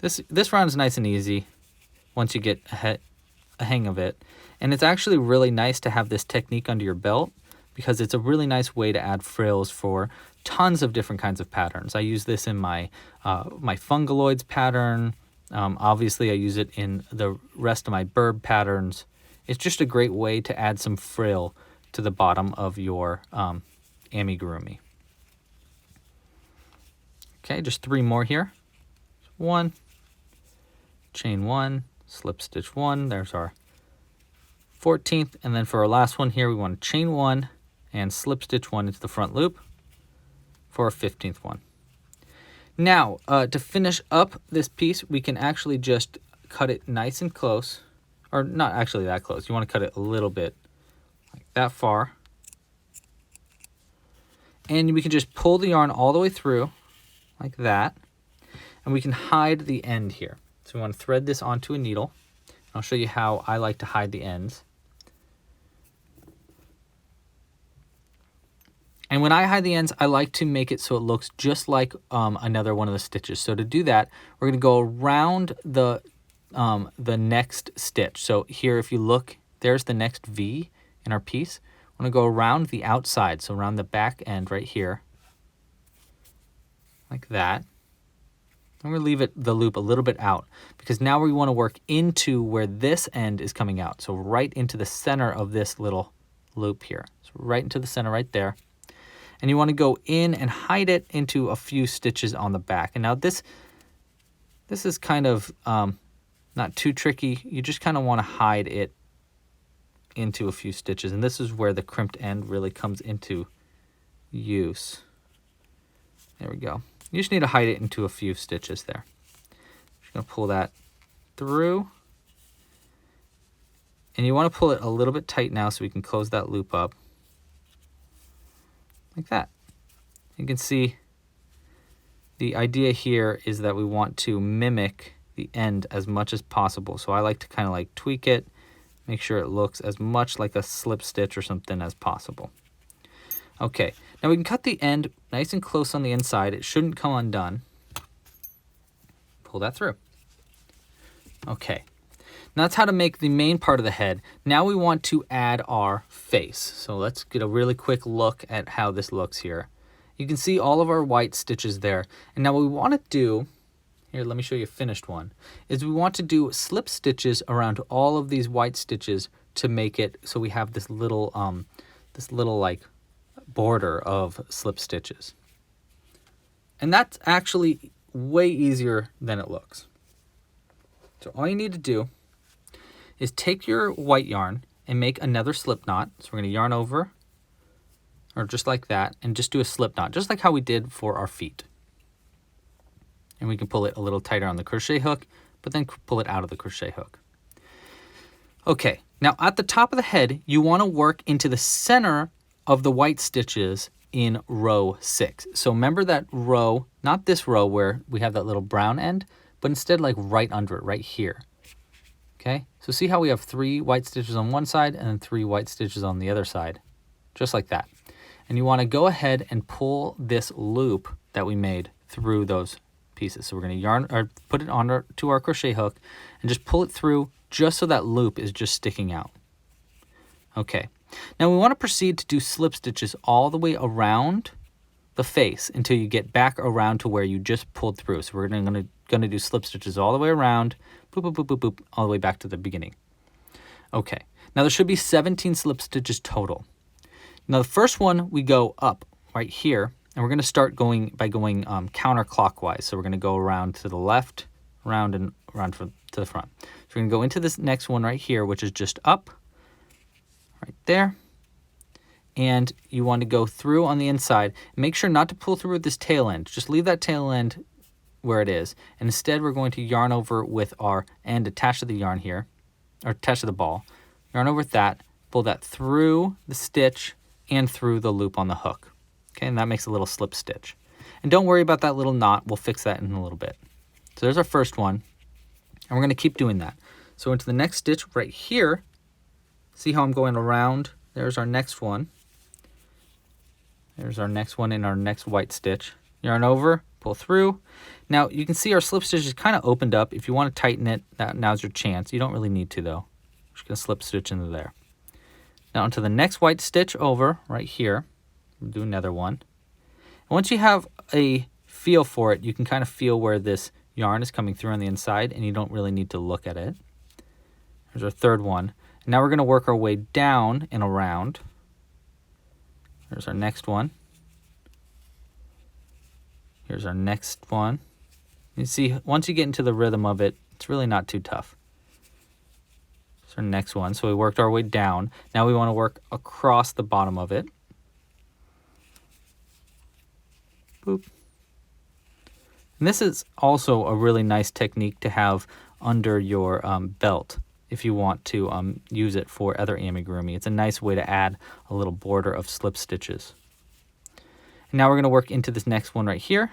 This round is nice and easy once you get a hang of it. And it's actually really nice to have this technique under your belt because it's a really nice way to add frills for tons of different kinds of patterns. I use this in my fungaloids pattern. Obviously, I use it in the rest of my birb patterns. It's just a great way to add some frill to the bottom of your amigurumi. Okay, just 3 more here. 1, chain 1, slip stitch 1. There's our 14th, and then for our last one here, we want to chain 1 and slip stitch 1 into the front loop for our 15th one. Now, to finish up this piece, we can actually just cut it nice and close, or not actually that close. You want to cut it a little bit, like that far. And we can just pull the yarn all the way through, like that, and we can hide the end here. So we want to thread this onto a needle. I'll show you how I like to hide the ends. And when I hide the ends, I like to make it so it looks just like another one of the stitches. So to do that, we're going to go around the next stitch. So here, if you look, there's the next V in our piece. We're going to go around the outside, so around the back end right here, like that. I'm going to leave the loop a little bit out because now we want to work into where this end is coming out. So right into the center of this little loop here. So right into the center right there. And you want to go in and hide it into a few stitches on the back. And now this is kind of not too tricky. You just kind of want to hide it into a few stitches. And this is where the crimped end really comes into use. There we go. You just need to hide it into a few stitches there. Just going to pull that through. And you want to pull it a little bit tight now so we can close that loop up. Like that. You can see the idea here is that we want to mimic the end as much as possible. So I like to kind of like tweak it, make sure it looks as much like a slip stitch or something as possible. Okay, now we can cut the end nice and close on the inside. It shouldn't come undone. Pull that through. Okay, now that's how to make the main part of the head. Now we want to add our face. So let's get a really quick look at how this looks here. You can see all of our white stitches there. And now what we want to do, here, let me show you a finished one, is we want to do slip stitches around all of these white stitches to make it so we have this little like border of slip stitches. And that's actually way easier than it looks. So all you need to do is take your white yarn and make another slip knot. So we're going to yarn over, or just like that, and just do a slip knot, just like how we did for our feet. And we can pull it a little tighter on the crochet hook, but then pull it out of the crochet hook. Okay, now at the top of the head, you want to work into the center of the white stitches in row 6. So remember that row, not this row where we have that little brown end, but instead like right under it, right here. Okay, so see how we have 3 white stitches on one side and then 3 white stitches on the other side, just like that. And you want to go ahead and pull this loop that we made through those pieces. So we're going to yarn or put it onto our crochet hook and just pull it through just so that loop is just sticking out. Okay, now we want to proceed to do slip stitches all the way around the face until you get back around to where you just pulled through. So we're going to do slip stitches all the way around, boop, boop, boop, boop, boop, all the way back to the beginning. Okay, now there should be 17 slip stitches total. Now the first one, we go up right here, and we're going to start going counterclockwise. So we're going to go around to the left, around and around to the front. So we're going to go into this next one right here, which is just up, right there. And you want to go through on the inside. Make sure not to pull through with this tail end. Just leave that tail end where it is. And instead, we're going to yarn over with our end attached to the yarn here, or attached to the ball. Yarn over with that, pull that through the stitch and through the loop on the hook. Okay, and that makes a little slip stitch. And don't worry about that little knot. We'll fix that in a little bit. So there's our first one. And we're going to keep doing that. So into the next stitch right here, see how I'm going around? There's our next one. There's our next one in our next white stitch. Yarn over, pull through. Now you can see our slip stitch is kind of opened up. If you want to tighten it, now's your chance. You don't really need to though. Just gonna slip stitch into there. Now onto the next white stitch over right here. We'll do another one. And once you have a feel for it, you can kind of feel where this yarn is coming through on the inside, and you don't really need to look at it. There's our third one. And now we're gonna work our way down and around. There's our next one. Here's our next one. You see, once you get into the rhythm of it, it's really not too tough. Here's our next one. So we worked our way down. Now we want to work across the bottom of it. Boop. And this is also a really nice technique to have under your belt if you want to use it for other amigurumi. It's a nice way to add a little border of slip stitches. And now we're going to work into this next one right here.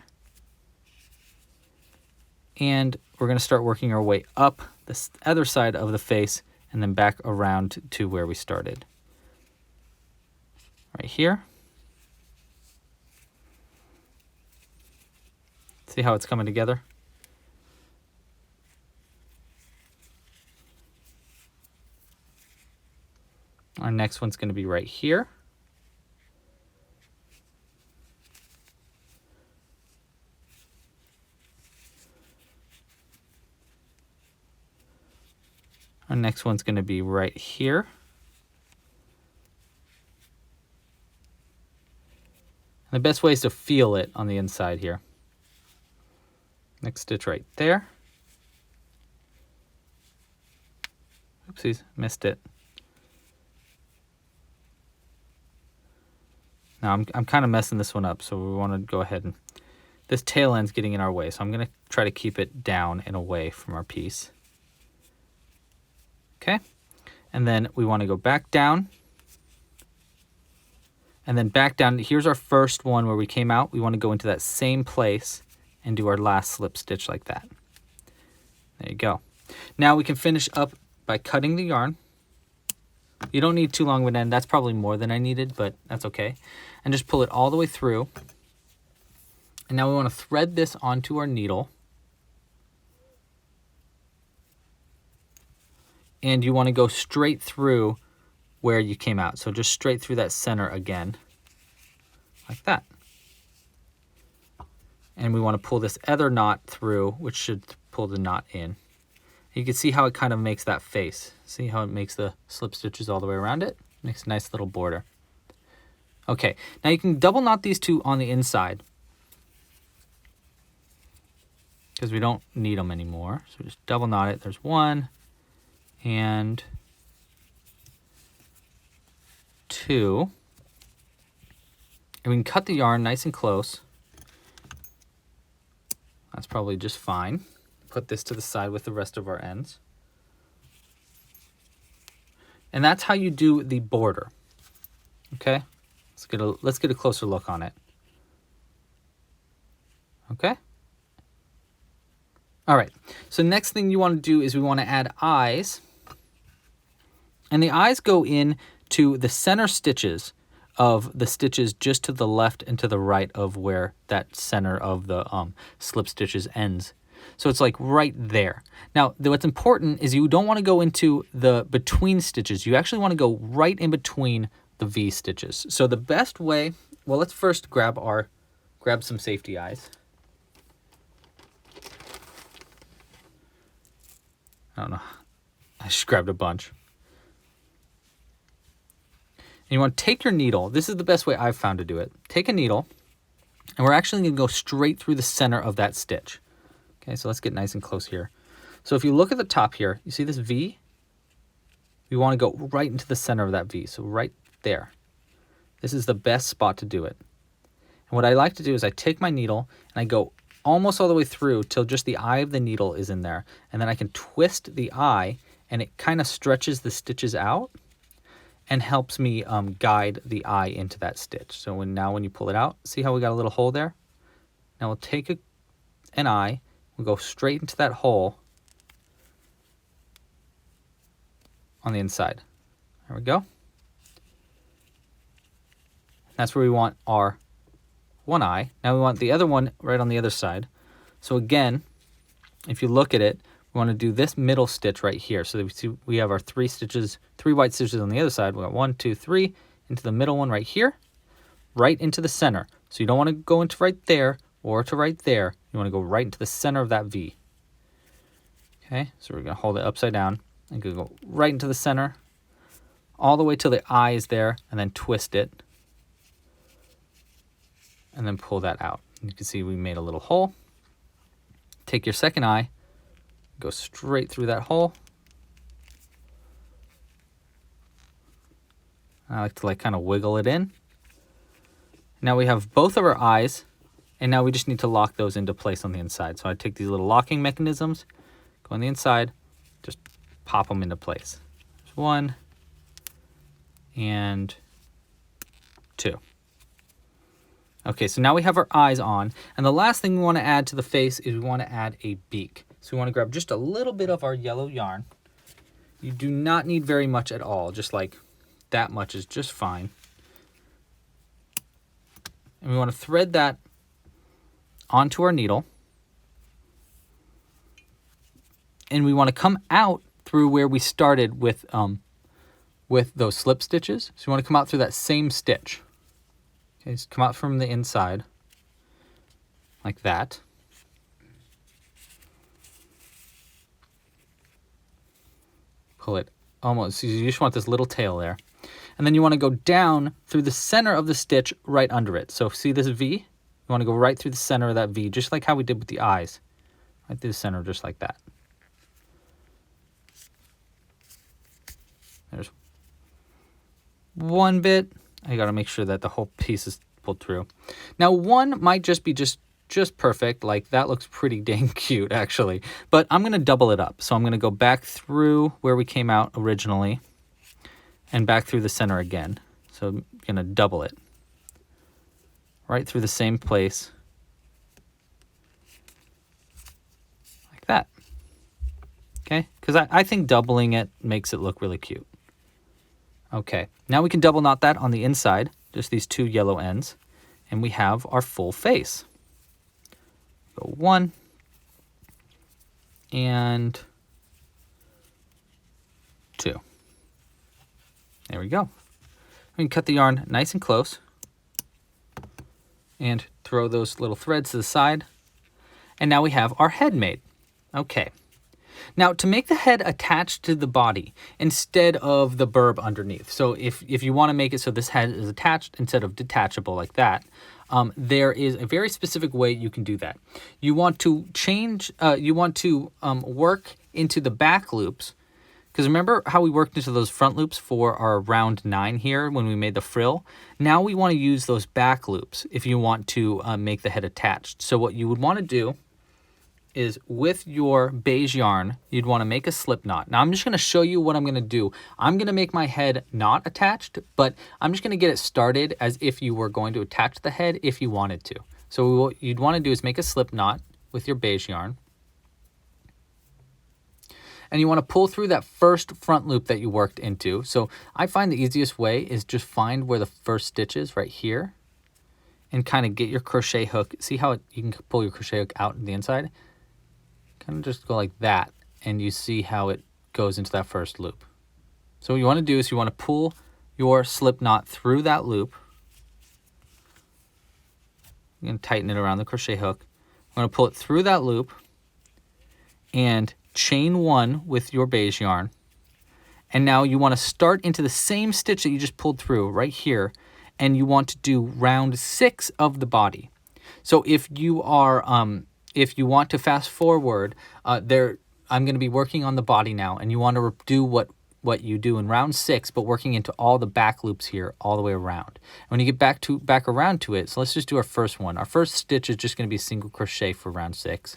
And we're going to start working our way up this other side of the face and then back around to where we started. Right here. See how it's coming together? Our next one's going to be right here. Our next one's going to be right here. And the best way is to feel it on the inside here. Next stitch right there. Oopsies, missed it. Now I'm kind of messing this one up, so we want to go ahead and this tail end's getting in our way, so I'm going to try to keep it down and away from our piece. Okay, and then we want to go back down, and then back down. Here's our first one where we came out. We want to go into that same place and do our last slip stitch like that. There you go. Now we can finish up by cutting the yarn. You don't need too long of an end. That's probably more than I needed, but that's okay. And just pull it all the way through. And now we want to thread this onto our needle. And you want to go straight through where you came out. So just straight through that center again, like that. And we want to pull this other knot through, which should pull the knot in. You can see how it kind of makes that face. See how it makes the slip stitches all the way around it? Makes a nice little border. Okay, now you can double knot these two on the inside because we don't need them anymore. So just double knot it. There's one and two. And we can cut the yarn nice and close. That's probably just fine. Put this to the side with the rest of our ends. And that's how you do the border. Okay, let's get a closer look on it. Okay. All right, so next thing you want to do is we want to add eyes. And the eyes go in to the center stitches of the stitches just to the left and to the right of where that center of the slip stitches ends. So it's like right there. Now, what's important is you don't want to go into the between stitches. You actually want to go right in between the V stitches. So the best way, well, let's first grab some safety eyes. I don't know. I just grabbed a bunch. And you want to take your needle. This is the best way I've found to do it. Take a needle, and we're actually going to go straight through the center of that stitch. Okay, so let's get nice and close here. So if you look at the top here, you see this V? We want to go right into the center of that V, so right there. This is the best spot to do it. And what I like to do is I take my needle and I go almost all the way through till just the eye of the needle is in there. And then I can twist the eye and it kind of stretches the stitches out and helps me guide the eye into that stitch. So now when you pull it out, see how we got a little hole there? Now we'll take an eye, we'll go straight into that hole on the inside. There we go. That's where we want our one eye. Now we want the other one right on the other side. So again, if you look at it, we want to do this middle stitch right here. So that we have our three white stitches on the other side. We got 1, 2, 3 into the middle one right here, right into the center. So you don't want to go into right there or to right there. You want to go right into the center of that V. Okay, so we're going to hold it upside down and go right into the center, all the way till the eye is there, and then twist it. And then pull that out. You can see we made a little hole. Take your second eye, go straight through that hole. I like to kind of wiggle it in. Now we have both of our eyes, and now we just need to lock those into place on the inside. So I take these little locking mechanisms, go on the inside, just pop them into place. There's 1 and 2. Okay, so now we have our eyes on, and the last thing we want to add to the face is we want to add a beak. So we want to grab just a little bit of our yellow yarn. You do not need very much at all, just like that much is just fine. And we want to thread that onto our needle. And we want to come out through where we started with those slip stitches. So we want to come out through that same stitch. Okay, so come out from the inside, like that. Pull it almost, so you just want this little tail there. And then you want to go down through the center of the stitch right under it. So see this V? You want to go right through the center of that V, just like how we did with the eyes. Right through the center, just like that. There's one bit. I got to make sure that the whole piece is pulled through. Now, one might just be just perfect. Like, that looks pretty dang cute, actually. But I'm going to double it up. So I'm going to go back through where we came out originally and back through the center again. So I'm going to double it. Right through the same place. Like that. Okay? Because I think doubling it makes it look really cute. Okay, now we can double knot that on the inside, just these 2 yellow ends, and we have our full face. Go 1 and 2. There we go. We can cut the yarn nice and close and throw those little threads to the side. And now we have our head made. Okay. Now, to make the head attached to the body instead of the burb underneath, so if you want to make it so this head is attached instead of detachable like that, there is a very specific way you can do that. You want to work into the back loops, because remember how we worked into those front loops for our round 9 here when we made the frill? Now we want to use those back loops if you want to make the head attached. So what you would want to do is with your beige yarn, you'd want to make a slip knot. Now I'm just going to show you what I'm going to do. I'm going to make my head not attached, but I'm just going to get it started as if you were going to attach the head if you wanted to. So what you'd want to do is make a slip knot with your beige yarn. And you want to pull through that first front loop that you worked into. So I find the easiest way is just find where the first stitch is right here and kind of get your crochet hook. See how you can pull your crochet hook out in the inside? Kind of just go like that, and you see how it goes into that first loop. So what you want to do is you want to pull your slip knot through that loop. You're going to tighten it around the crochet hook. I'm going to pull it through that loop and chain one with your beige yarn. And now you want to start into the same stitch that you just pulled through right here, and you want to do round 6 of the body. So if you are if you want to fast forward, I'm going to be working on the body now, and you want to do what you do in round 6, but working into all the back loops here all the way around. And when you get back around to it, so let's just do our first one. Our first stitch is just going to be single crochet for round 6.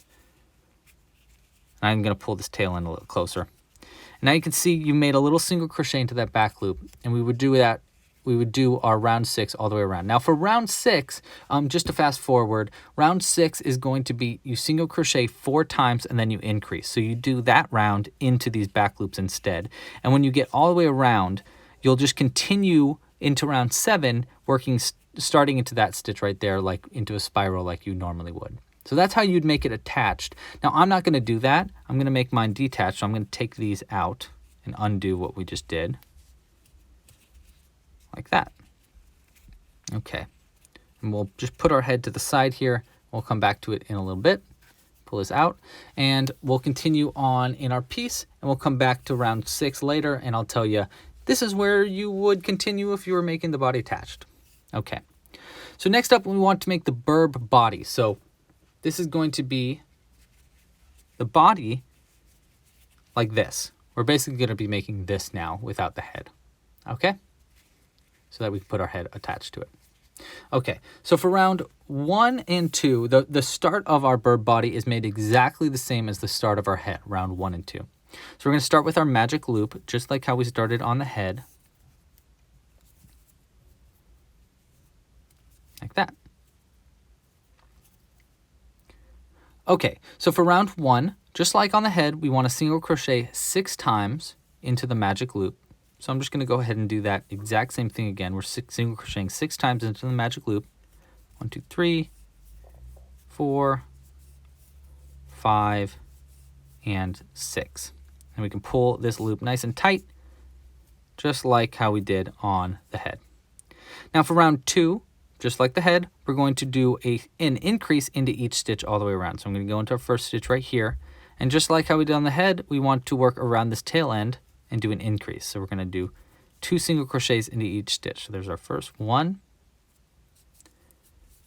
And I'm going to pull this tail in a little closer. And now you can see you made a little single crochet into that back loop, and we would do that. We would do our round 6 all the way around. Now for round 6, just to fast forward, round 6 is going to be you single crochet 4 times and then you increase. So you do that round into these back loops instead. And when you get all the way around, you'll just continue into round 7, working, starting into that stitch right there, like into a spiral like you normally would. So that's how you'd make it attached. Now I'm not going to do that. I'm going to make mine detached. So I'm going to take these out and undo what we just did. Like that. Okay. And we'll just put our head to the side here. We'll come back to it in a little bit. Pull this out, and we'll continue on in our piece, and we'll come back to round 6 later, and I'll tell you this is where you would continue if you were making the body attached. Okay. So next up, we want to make the Birb Body. So this is going to be the body like this. We're basically going to be making this now without the head. Okay? So that we can put our head attached to it. Okay, so for round 1 and 2, the start of our bird body is made exactly the same as the start of our head, round 1 and 2. So we're going to start with our magic loop, just like how we started on the head. Like that. Okay, so for round 1, just like on the head, we want to single crochet 6 times into the magic loop. So I'm just going to go ahead and do that exact same thing again. We're single crocheting 6 times into the magic loop. 1, 2, 3, 4, 5, and 6. And we can pull this loop nice and tight, just like how we did on the head. Now for round 2, just like the head, we're going to do an increase into each stitch all the way around. So I'm going to go into our first stitch right here. And just like how we did on the head, we want to work around this tail end and do an increase. So we're going to do 2 single crochets into each stitch. So there's our first 1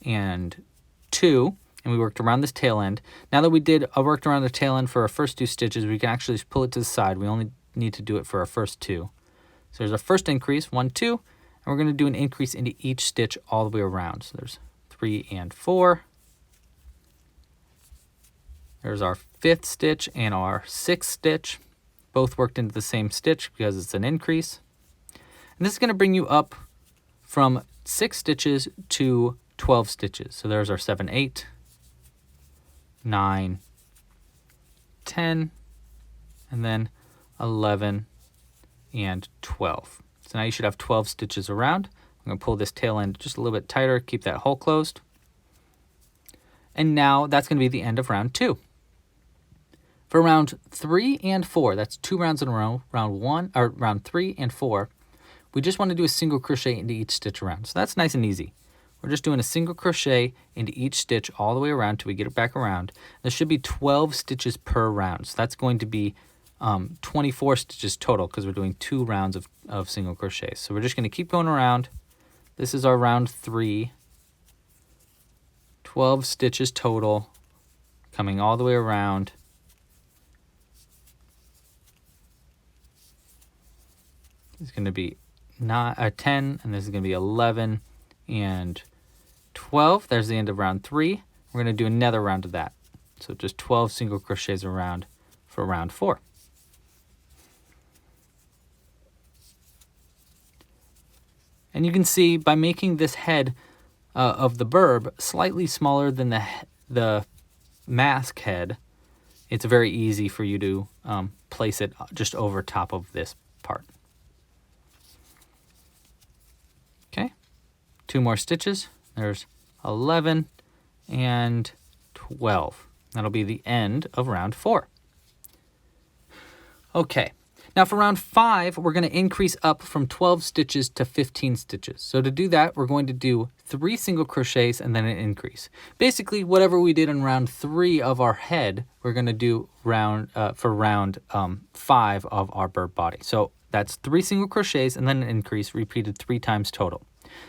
and 2, and we worked around this tail end. Now that we worked around the tail end for our first 2 stitches, we can actually just pull it to the side. We only need to do it for our first 2. So there's our first increase, 1, 2, and we're going to do an increase into each stitch all the way around. So there's 3 and 4. There's our 5th stitch and our 6th stitch. Both worked into the same stitch because it's an increase. And this is going to bring you up from 6 stitches to 12 stitches. So there's our 7, 8, 9, 10, and then 11 and 12. So now you should have 12 stitches around. I'm going to pull this tail end just a little bit tighter, keep that hole closed. And now that's going to be the end of round 2. For round 3 and 4, that's 2 rounds in a row, round 3 and 4, we just want to do a single crochet into each stitch around. So that's nice and easy. We're just doing a single crochet into each stitch all the way around till we get it back around. There should be 12 stitches per round. So that's going to be 24 stitches total because we're doing 2 rounds of single crochets. So we're just going to keep going around. This is our round 3. 12 stitches total, coming all the way around. It's going to be 10, and this is going to be 11 and 12. There's the end of round 3. We're going to do another round of that. So just 12 single crochets around for round 4. And you can see by making this head of the birb slightly smaller than the mask head, it's very easy for you to place it just over top of this part. Okay, 2 more stitches. There's 11 and 12. That'll be the end of round 4. Okay, now for round 5, we're going to increase up from 12 stitches to 15 stitches. So to do that, we're going to do 3 single crochets and then an increase. Basically, whatever we did in round 3 of our head, we're going to do for round 5 of our bird body. So that's 3 single crochets and then an increase repeated 3 times total.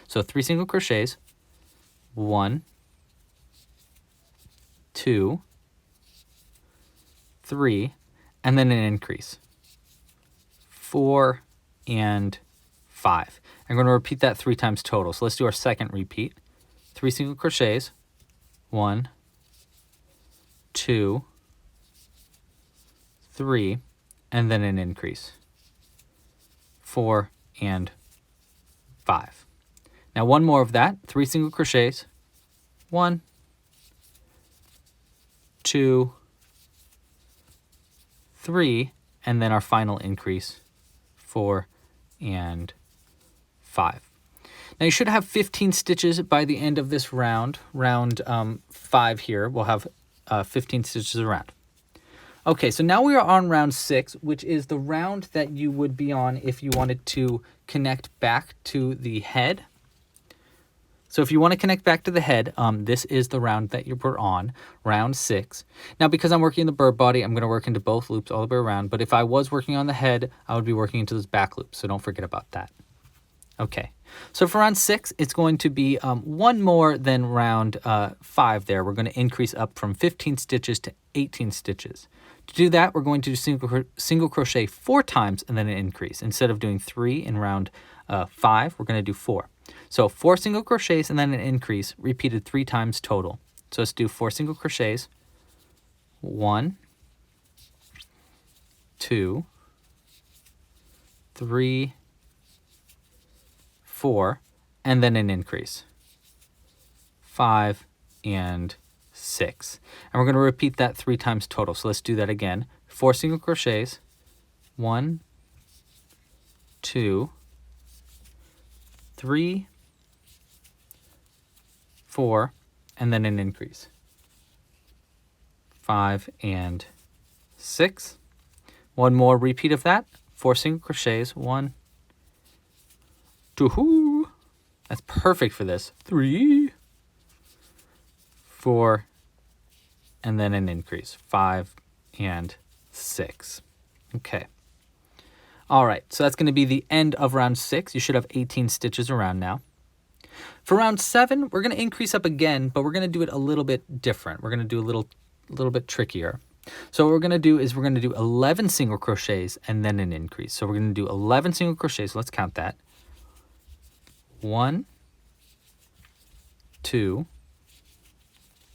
So 3 single crochets, 1, 2, 3, and then an increase, 4 and 5. I'm going to repeat that 3 times total. So let's do our second repeat. 3 single crochets, 1, 2, 3, and then an increase, 4 and 5. Now one more of that, 3 single crochets, 1, 2, 3, and then our final increase, 4 and 5. Now you should have 15 stitches by the end of this round. Round 5 here, we'll have 15 stitches around. Okay, so now we are on round 6, which is the round that you would be on if you wanted to connect back to the head. So if you want to connect back to the head, this is the round that you're on, round 6. Now, because I'm working the bird body, I'm going to work into both loops all the way around. But if I was working on the head, I would be working into those back loops. So don't forget about that. Okay, so for round 6, it's going to be one more than round 5 there. We're going to increase up from 15 stitches to 18 stitches. To do that, we're going to do single crochet 4 times and then an increase. Instead of doing 3 in round 5, we're going to do 4. So 4 single crochets and then an increase, repeated 3 times total. So let's do 4 single crochets. 1, 2, 3, 4, and then an increase, 5 and 6. And we're going to repeat that 3 times total. So let's do that again. 4 single crochets. 1, 2, 3, 4, and then an increase, 5 and 6. One more repeat of that. 4 single crochets. 1, 2, that's perfect for this. 3, 4, and then an increase, 5 and 6. Okay. All right, so that's going to be the end of round 6. You should have 18 stitches around now. For round 7, we're going to increase up again, but we're going to do it a little bit different. We're going to do a little bit trickier. So what we're going to do is we're going to do 11 single crochets and then an increase. So we're going to do 11 single crochets. Let's count that. 1, 2,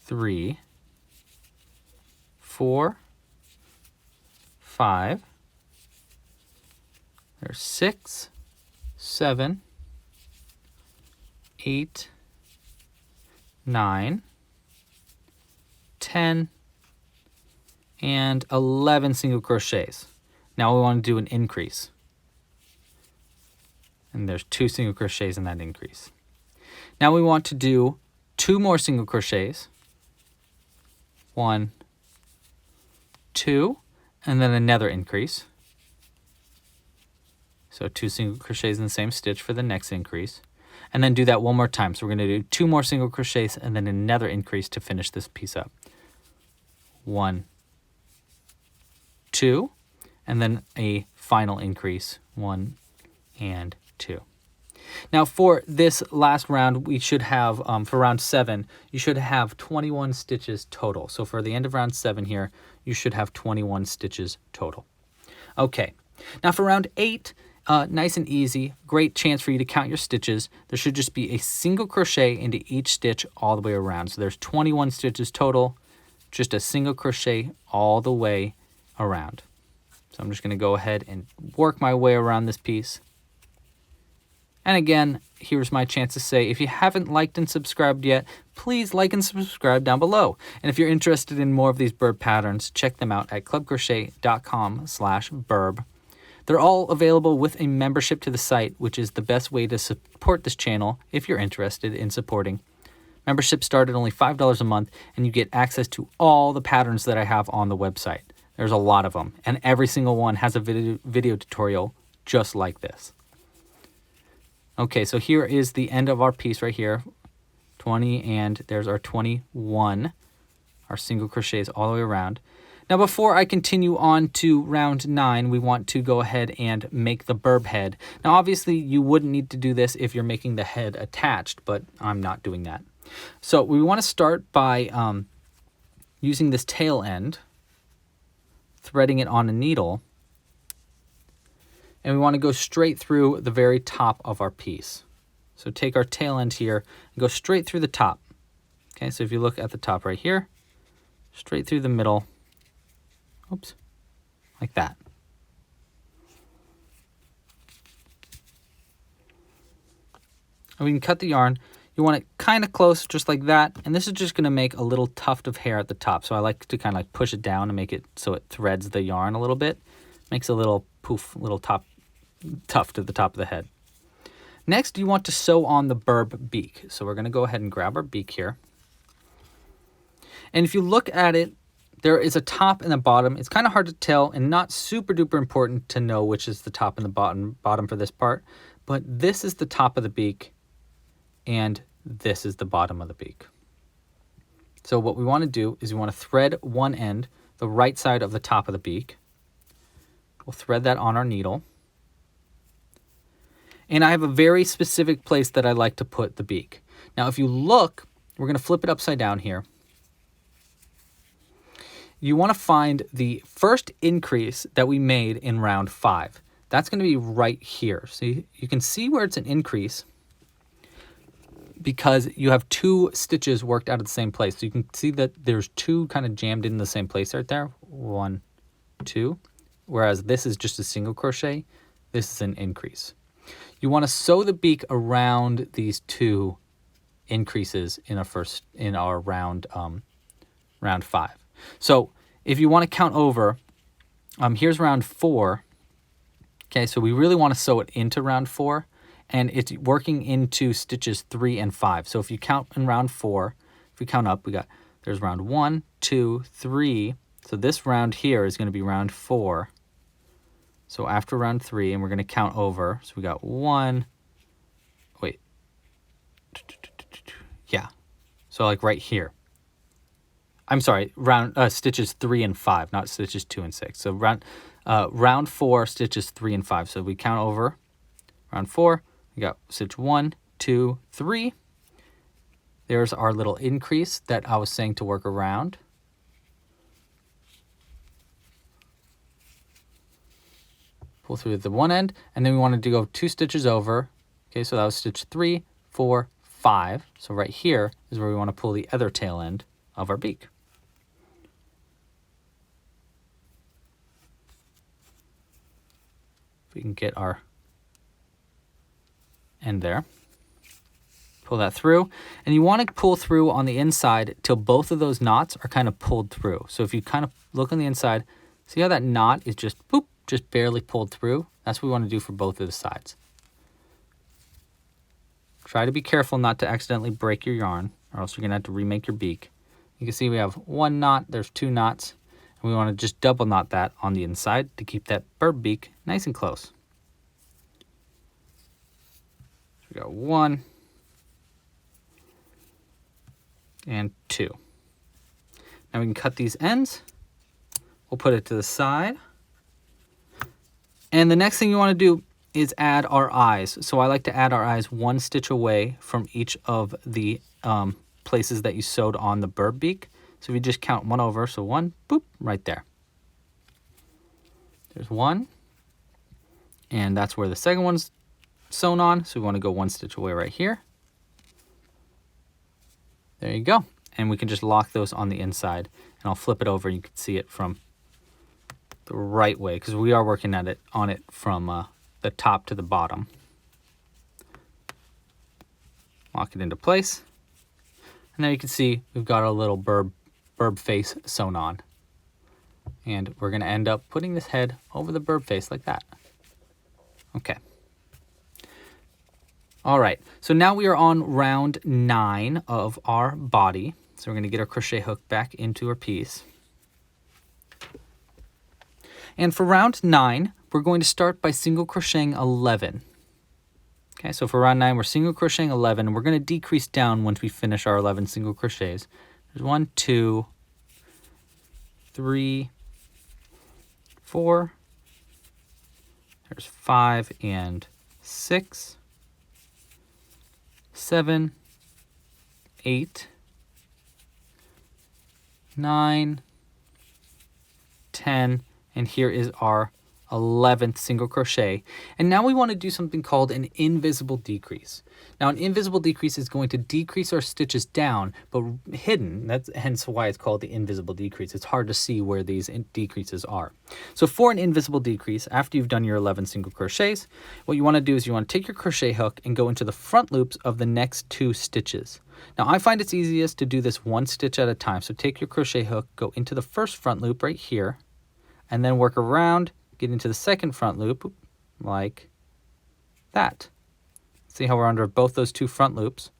3, 4, 5. There's 6, 7, 8, 9, 10, and 11 single crochets. Now we want to do an increase. And there's 2 single crochets in that increase. Now we want to do 2 more single crochets. 1, 2, and then another increase. So 2 single crochets in the same stitch for the next increase. And then do that one more time. So we're going to do 2 more single crochets and then another increase to finish this piece up. 1, 2, and then a final increase, 1 and 2. Now for this last round, we should have, for round 7, you should have 21 stitches total. So for the end of round 7 here, you should have 21 stitches total. Okay, now for round 8, nice and easy, great chance for you to count your stitches. There should just be a single crochet into each stitch all the way around. So there's 21 stitches total, just a single crochet all the way around. So I'm just going to go ahead and work my way around this piece. And again, here's my chance to say, if you haven't liked and subscribed yet, please like and subscribe down below. And if you're interested in more of these bird patterns, check them out at clubcrochet.com/birb. They're all available with a membership to the site, which is the best way to support this channel if you're interested in supporting. Memberships start at only $5 a month, and you get access to all the patterns that I have on the website. There's a lot of them, and every single one has a video tutorial just like this. Okay, so here is the end of our piece right here, 20, and there's our 21, our single crochets all the way around. Now, before I continue on to round 9, we want to go ahead and make the birb head. Now, obviously, you wouldn't need to do this if you're making the head attached, but I'm not doing that. So we want to start by using this tail end, threading it on a needle, and we want to go straight through the very top of our piece. So take our tail end here and go straight through the top. Okay, so if you look at the top right here, straight through the middle, oops, like that. And we can cut the yarn. You want it kind of close, just like that. And this is just going to make a little tuft of hair at the top. So I like to kind of like push it down and make it so it threads the yarn a little bit. Makes a little poof, little tuft at the top of the head. Next, you want to sew on the birb beak. So we're going to go ahead and grab our beak here. And if you look at it, there is a top and a bottom. It's kind of hard to tell and not super duper important to know which is the top and the bottom for this part. But this is the top of the beak and this is the bottom of the beak. So what we want to do is we want to thread one end, the right side of the top of the beak. We'll thread that on our needle. And I have a very specific place that I like to put the beak. Now, if you look, we're going to flip it upside down here. You want to find the first increase that we made in round 5. That's going to be right here. So you can see where it's an increase because you have 2 stitches worked out of the same place. So you can see that there's 2 kind of jammed in the same place right there. 1, 2. Whereas this is just a single crochet. This is an increase. You want to sew the beak around these 2 increases in our round 5. So if you want to count over, here's round 4. Okay, so we really want to sew it into round 4, and it's working into stitches 3 and 5. So if you count in round 4, if we count up, there's round 1, 2, 3. So this round here is going to be round 4. So after round 3, and we're going to count over. So we got 1. Wait. Yeah. So like right here. I'm sorry, stitches 3 and 5, not stitches 2 and 6. So round 4, stitches 3 and 5. So we count over round 4. We got stitch 1, 2, 3. There's our little increase that I was saying to work around. Pull through the one end, and then we wanted to go 2 stitches over. Okay, so that was stitch 3, 4, 5. So right here is where we want to pull the other tail end of our beak. If we can get our end there. Pull that through, and you want to pull through on the inside till both of those knots are kind of pulled through. So if you kind of look on the inside, see how that knot is just boop, just barely pulled through? That's what we want to do for both of the sides. Try to be careful not to accidentally break your yarn, or else you're going to have to remake your beak. You can see we have 1 knot, there's 2 knots, and we want to just double knot that on the inside to keep that birb beak nice and close. So we got 1 and 2. Now we can cut these ends. We'll put it to the side. And the next thing you want to do is add our eyes. So I like to add our eyes 1 stitch away from each of the places that you sewed on the birb beak. So if you just count 1 over, so 1, boop, right there. There's 1. And that's where the second one's sewn on. So we want to go 1 stitch away right here. There you go. And we can just lock those on the inside. And I'll flip it over and you can see it from the right way because we are working on it from the top to the bottom. Lock it into place. And now you can see we've got our little Birb face sewn on. And we're going to end up putting this head over the Birb face like that. Okay. All right, so now we are on round 9 of our body. So we're going to get our crochet hook back into our piece. And for round 9, we're going to start by single crocheting 11. Okay, so for round 9, we're single crocheting 11, and we're going to decrease down once we finish our 11 single crochets. There's 1, 2, 3, 4. There's 5 and 6, 7, 8, 9, 10, and here is our 11th single crochet. And now we want to do something called an invisible decrease. Now an invisible decrease is going to decrease our stitches down, but hidden. That's hence why it's called the invisible decrease. It's hard to see where these decreases are. So for an invisible decrease, after you've done your 11 single crochets, what you want to do is you want to take your crochet hook and go into the front loops of the next 2 stitches. Now I find it's easiest to do this 1 stitch at a time. So take your crochet hook, go into the first front loop right here, and then work around, get into the second front loop like that. See how we're under both those 2 front loops?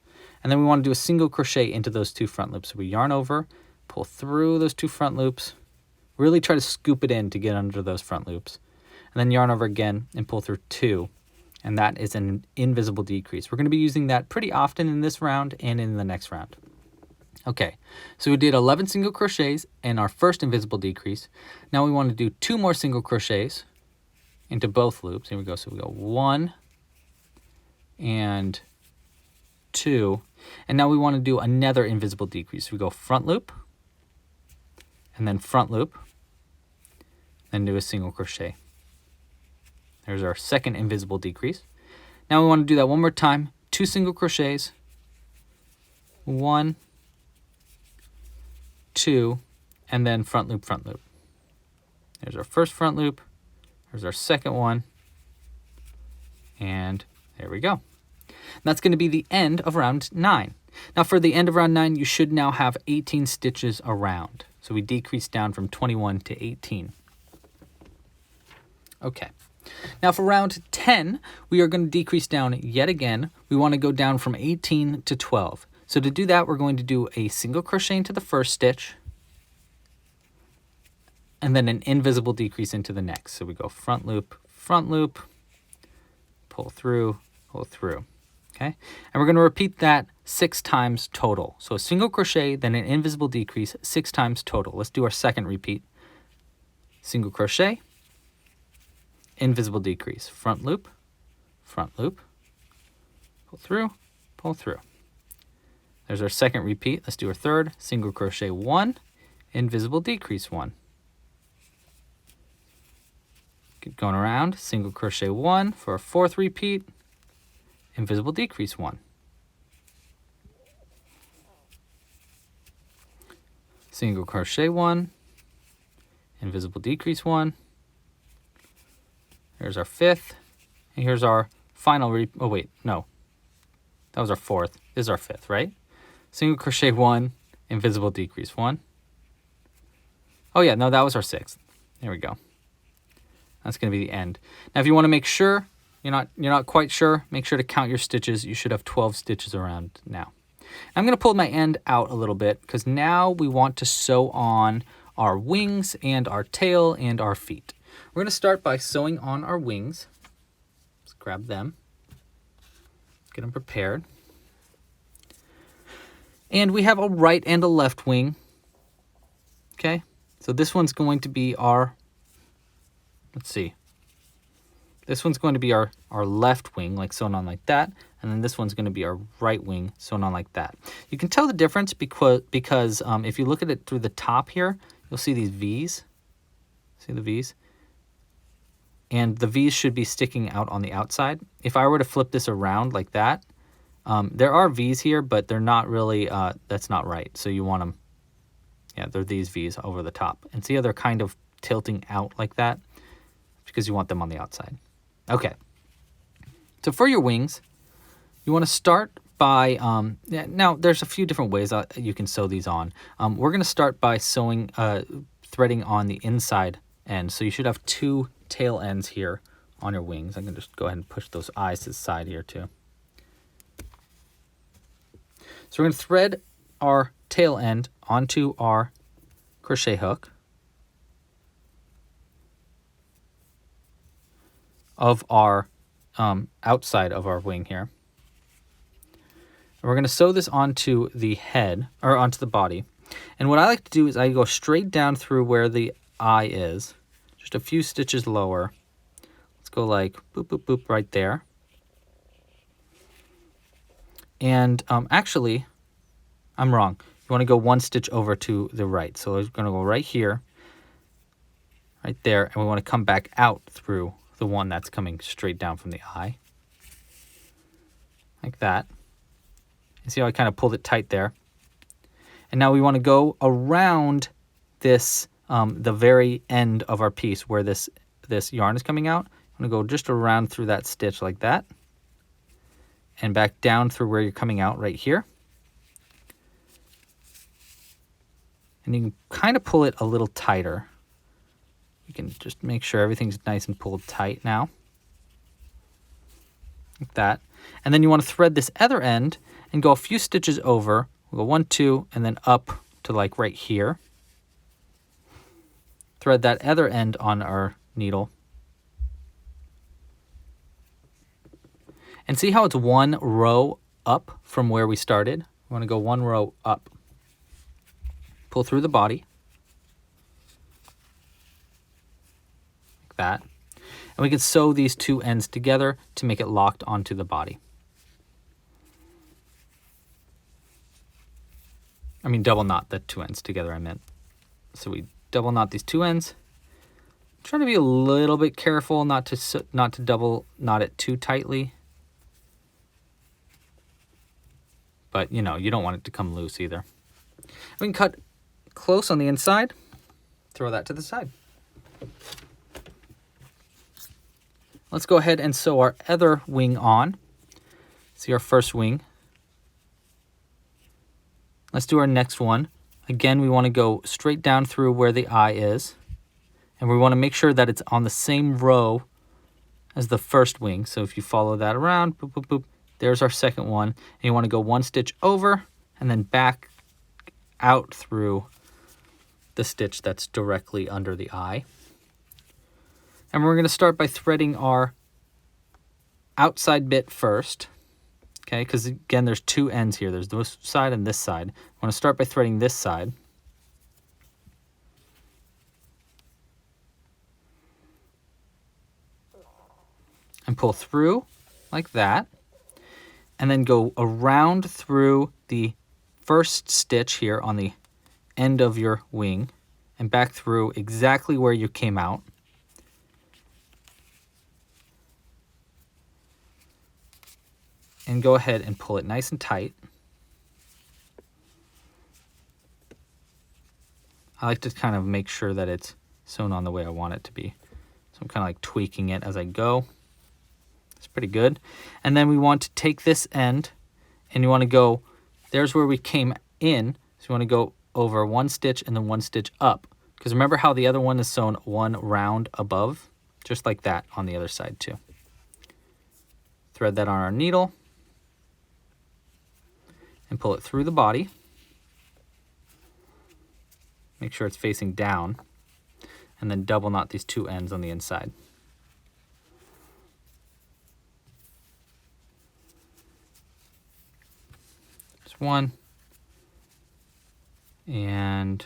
And then we want to do a single crochet into those 2 front loops. So we yarn over, pull through those 2 front loops, really try to scoop it in to get under those front loops. And then yarn over again and pull through 2. And that is an invisible decrease. We're going to be using that pretty often in this round and in the next round. Okay, so we did 11 single crochets in our first invisible decrease. Now we want to do 2 more single crochets into both loops. Here we go. So we go 1 and 2. And now we want to do another invisible decrease. We go front loop and then front loop, then do a single crochet. There's our second invisible decrease. Now we want to do that one more time. 2 single crochets, 1, 2, and then front loop, front loop. There's our first front loop. There's our second one. And there we go. And that's going to be the end of round 9. Now for the end of round 9, you should now have 18 stitches around. So we decrease down from 21 to 18. Okay. Now for round 10, we are going to decrease down yet again. We want to go down from 18 to 12. So to do that, we're going to do a single crochet into the first stitch and then an invisible decrease into the next. So we go front loop, pull through, okay? And we're going to repeat that 6 times total. So a single crochet, then an invisible decrease 6 times total. Let's do our second repeat. Single crochet, invisible decrease, front loop, pull through. There's our second repeat. Let's do our third. Single crochet 1, invisible decrease 1. Keep going around. Single crochet 1 for our fourth repeat. Invisible decrease 1. Single crochet 1, invisible decrease 1. Here's our fifth. And here's our final oh wait, no. That was our fourth. This is our fifth, right? Single crochet 1, invisible decrease 1. Oh yeah, no, that was our sixth. There we go. That's going to be the end. Now if you want to make sure you're not quite sure, make sure to count your stitches. You should have 12 stitches around now. I'm going to pull my end out a little bit because now we want to sew on our wings and our tail and our feet. We're going to start by sewing on our wings. Let's grab them. Get them prepared. And we have a right and a left wing. Okay, so this one's going to be our, let's see. This one's going to be our left wing, like sewn on like that. And then this one's going to be our right wing, sewn on like that. You can tell the difference because if you look at it through the top here, you'll see these V's. See the V's? And the V's should be sticking out on the outside. If I were to flip this around like that, there are V's here, but they're not really, that's not right. So you want them Yeah, they're these V's over the top. And see how they're kind of tilting out like that? Because you want them on the outside. Okay. So for your wings, you want to start by, now there's a few different ways you can sew these on. We're going to start by sewing, threading on the inside end. So you should have 2 tail ends here on your wings. I can just go ahead and push those eyes to the side here too. So we're going to thread our tail end onto our crochet hook of our outside of our wing here. And we're going to sew this onto the head, or onto the body. And what I like to do is I go straight down through where the eye is, just a few stitches lower. Let's go like boop, boop, boop right there. And actually, I'm wrong. You want to go 1 stitch over to the right. So we're going to go right here, right there, and we want to come back out through the one that's coming straight down from the eye. Like that. You see how I kind of pulled it tight there? And now we want to go around this, the very end of our piece where this yarn is coming out. I'm going to go just around through that stitch like that. And back down through where you're coming out right here. And you can kind of pull it a little tighter. You can just make sure everything's nice and pulled tight now. Like that. And then you want to thread this other end and go a few stitches over. We'll go 1, 2, and then up to like right here. Thread that other end on our needle. And see how it's 1 row up from where we started? We want to go 1 row up. Pull through the body. Like that. And we can sew these 2 ends together to make it locked onto the body. I mean double knot the 2 ends together, I meant. So we double knot these 2 ends. Trying to be a little bit careful not to double knot it too tightly. But, you know, you don't want it to come loose either. We can cut close on the inside. Throw that to the side. Let's go ahead and sew our other wing on. See our first wing. Let's do our next one. Again, we want to go straight down through where the eye is. And we want to make sure that it's on the same row as the first wing. So if you follow that around, boop, boop, boop, there's our second one. And you want to go 1 stitch over and then back out through the stitch that's directly under the eye. And we're going to start by threading our outside bit first. Okay, because again, there's 2 ends here. There's this side and this side. I want to start by threading this side. And pull through like that. And then go around through the first stitch here on the end of your wing and back through exactly where you came out. And go ahead and pull it nice and tight. I like to kind of make sure that it's sewn on the way I want it to be. So I'm kind of like tweaking it as I go. It's pretty good. And then we want to take this end and you want to go, there's where we came in. So you want to go over 1 stitch and then 1 stitch up. Because remember how the other one is sewn 1 round above? Just like that on the other side too. Thread that on our needle. And pull it through the body. Make sure it's facing down. And then double knot these 2 ends on the inside. There's 1. And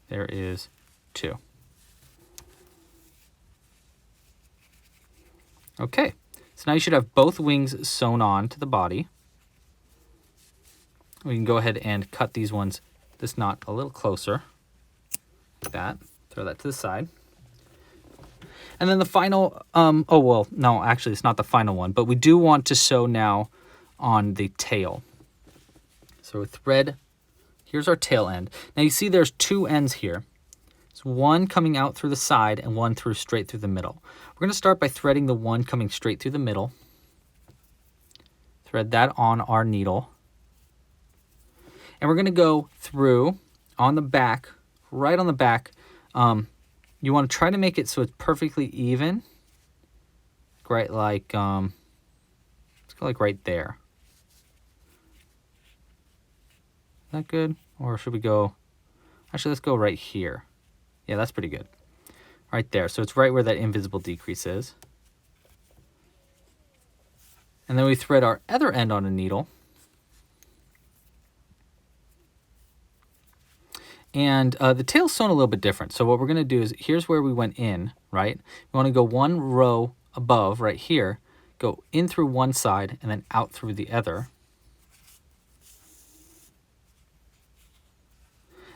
there is 2. Okay, so now you should have both wings sewn on to the body. We can go ahead and cut these ones, this knot a little closer, like that. Throw that to the side. And then the final, oh, well, no, actually it's not the final one, but we do want to sew now on the tail. So thread Here's our tail end. Now you see there's two ends here. There's one coming out through the side and one straight through the middle. We're going to start by threading the one coming straight through the middle. Thread that on our needle. And we're going to go through on the back, right on the back. You want to try to make it so it's perfectly even. Right, like, let's go like right there. Is that good? Or should we go, actually, let's go right here. Yeah, that's pretty good. Right there. So it's right where that invisible decrease is. And then we thread our other end on a needle. And the tail's sewn a little bit different. So what we're going to do is, here's where we went in, right? We want to go one row above right here, go in through one side and then out through the other.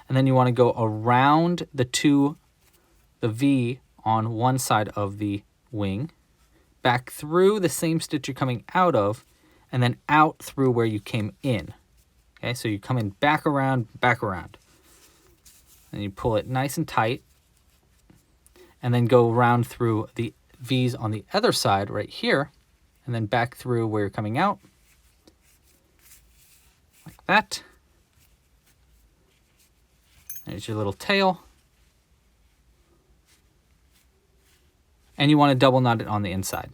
And then you want to go around the V on one side of the wing, back through the same stitch you're coming out of, and then out through where you came in. Okay, so you come in back around, and you pull it nice and tight, and then go around through the V's on the other side right here, and then back through where you're coming out, like that. There's your little tail. And you want to double knot it on the inside.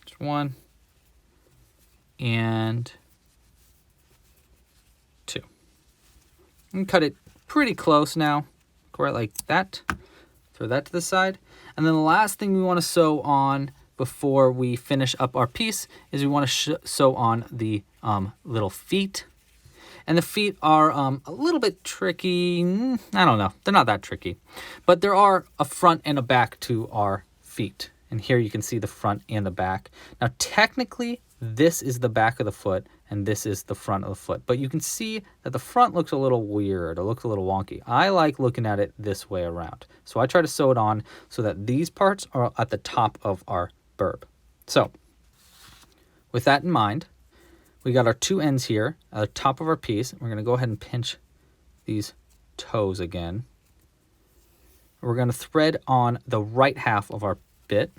Just one and two. And cut it pretty close now. Go right like that. Throw that to the side. And then the last thing we want to sew on before we finish up our piece is we want to sew on the little feet. And the feet are a little bit tricky. I don't know. They're not that tricky. But there are a front and a back to our feet. And here you can see the front and the back. Now, technically, this is the back of the foot and this is the front of the foot. But you can see that the front looks a little weird. It looks a little wonky. I like looking at it this way around. So I try to sew it on so that these parts are at the top of our burb. So with that in mind, we got our two ends here at the top of our piece. We're going to go ahead and pinch these toes again. We're going to thread on the right half of our bit.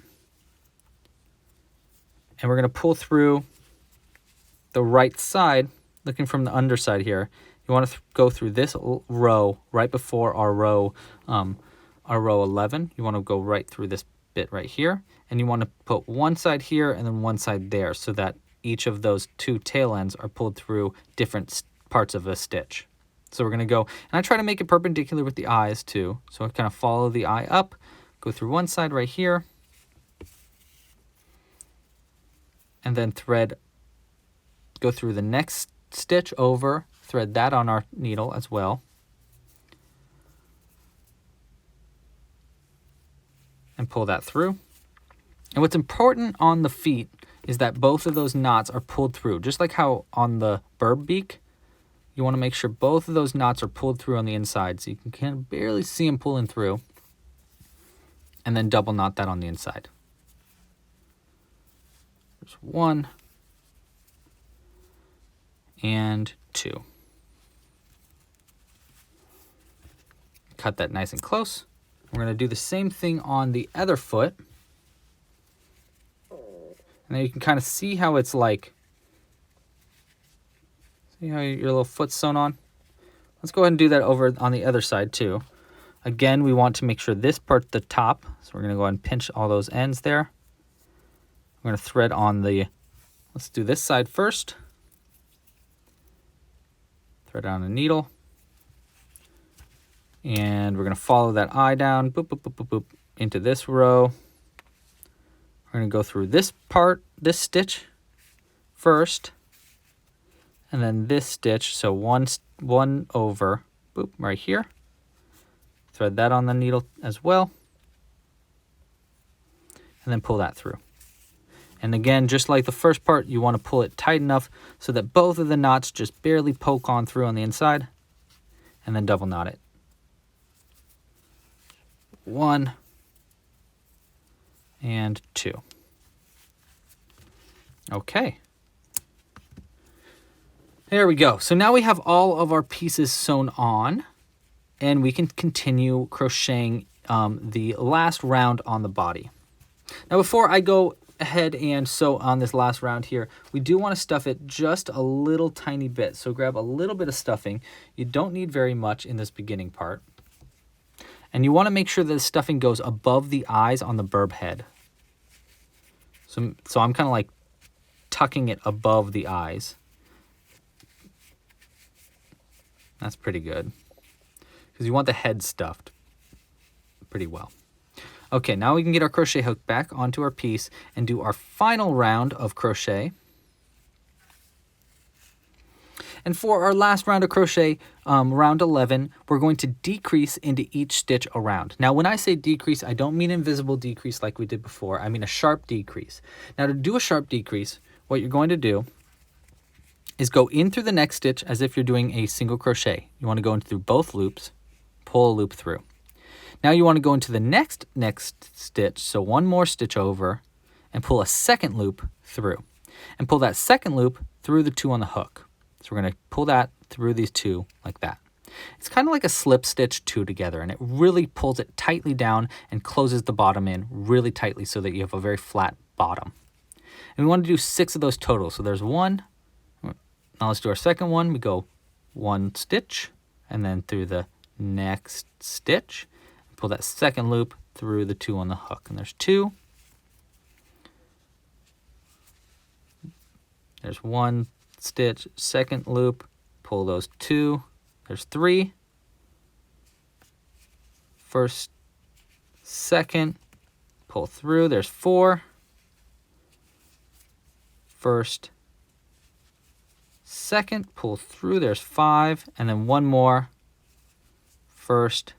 And we're going to pull through the right side, looking from the underside here. You want to go through this row right before our row 11. You want to go right through this bit right here. And you want to put one side here and then one side there so that each of those two tail ends are pulled through different parts of a stitch. So we're going to go, and I try to make it perpendicular with the eyes too. So I kind of follow the eye up, go through one side right here, and then go through the next stitch over, thread that on our needle as well. And pull that through. And what's important on the feet is that both of those knots are pulled through. Just like how on the Birb Beak, you want to make sure both of those knots are pulled through on the inside so you can kind of barely see them pulling through. And then double knot that on the inside. There's one and two. Cut that nice and close. We're going to do the same thing on the other foot. And then you can kind of see how it's like, see how your little foot's sewn on? Let's go ahead and do that over on the other side too. Again, we want to make sure this part's the top. So we're going to go ahead and pinch all those ends there. We're going to thread on the, let's do this side first. Thread on a needle. And we're going to follow that eye down, boop, boop, boop, boop, boop, into this row. We're going to go through this part, this stitch first, and then this stitch. So one over, boop, right here. Thread that on the needle as well. And then pull that through. And again, just like the first part, you want to pull it tight enough so that both of the knots just barely poke on through on the inside. And then double knot it. One and 2. Okay. There we go. So now we have all of our pieces sewn on, and we can continue crocheting the last round on the body. Now before I go ahead and sew on this last round here, we do want to stuff it just a little tiny bit. So grab a little bit of stuffing. You don't need very much in this beginning part. And you want to make sure that the stuffing goes above the eyes on the burb head. So I'm kind of like tucking it above the eyes. That's pretty good, because you want the head stuffed pretty well. Okay, now we can get our crochet hook back onto our piece and do our final round of crochet. And for our last round of crochet, round 11, we're going to decrease into each stitch around. Now, when I say decrease, I don't mean invisible decrease like we did before. I mean a sharp decrease. Now, to do a sharp decrease, what you're going to do is go in through the next stitch as if you're doing a single crochet. You want to go in through both loops, pull a loop through. Now you want to go into the next stitch, so one more stitch over, and pull a second loop through. And pull that second loop through the 2 on the hook. So we're going to pull that through these 2 like that. It's kind of like a slip stitch 2 together, and it really pulls it tightly down and closes the bottom in really tightly so that you have a very flat bottom. And we want to do 6 of those total. So there's 1. Now let's do our second one. We go 1 stitch and then through the next stitch. Pull that second loop through the 2 on the hook. And there's 2. There's 1 stitch, second loop, pull those 2. There's 3. First, second, pull through. There's 4. First, second, pull through. There's 5. And then 1 more. First,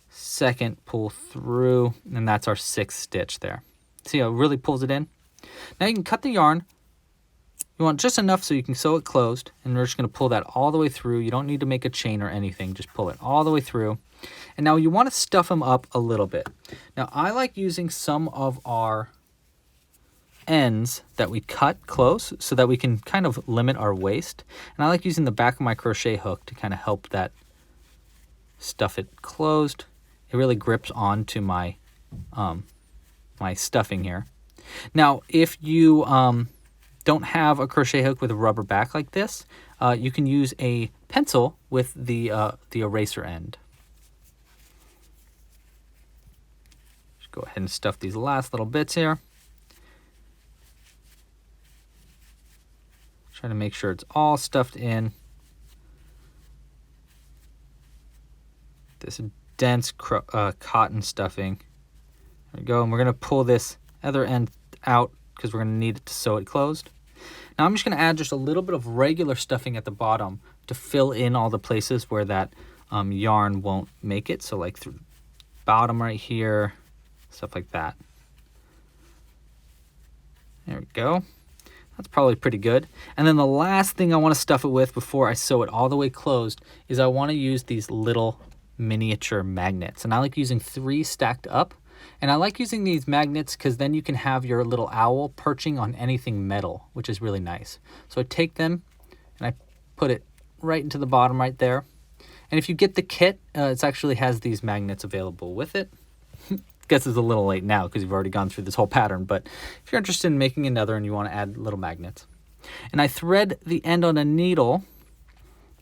second, pull through, and that's our 6th stitch there. See how it really pulls it in? Now you can cut the yarn. You want just enough so you can sew it closed, and we're just going to pull that all the way through. You don't need to make a chain or anything, just pull it all the way through. And now you want to stuff them up a little bit. Now I like using some of our ends that we cut close so that we can kind of limit our waist. And I like using the back of my crochet hook to kind of help that stuff it closed. It really grips onto my my stuffing here. Now, if you don't have a crochet hook with a rubber back like this, you can use a pencil with the eraser end. Just go ahead and stuff these last little bits here. Try to make sure it's all stuffed in. This dense cotton stuffing. There we go, and we're going to pull this other end out because we're going to need it to sew it closed. Now I'm just going to add just a little bit of regular stuffing at the bottom to fill in all the places where that yarn won't make it. So like through the bottom right here, stuff like that. There we go. That's probably pretty good. And then the last thing I want to stuff it with before I sew it all the way closed is I want to use these little miniature magnets. And I like using 3 stacked up. And I like using these magnets because then you can have your little owl perching on anything metal, which is really nice. So I take them and I put it right into the bottom right there. And if you get the kit, it actually has these magnets available with it. Guess it's a little late now because you've already gone through this whole pattern, but if you're interested in making another and you want to add little magnets. And I thread the end on a needle,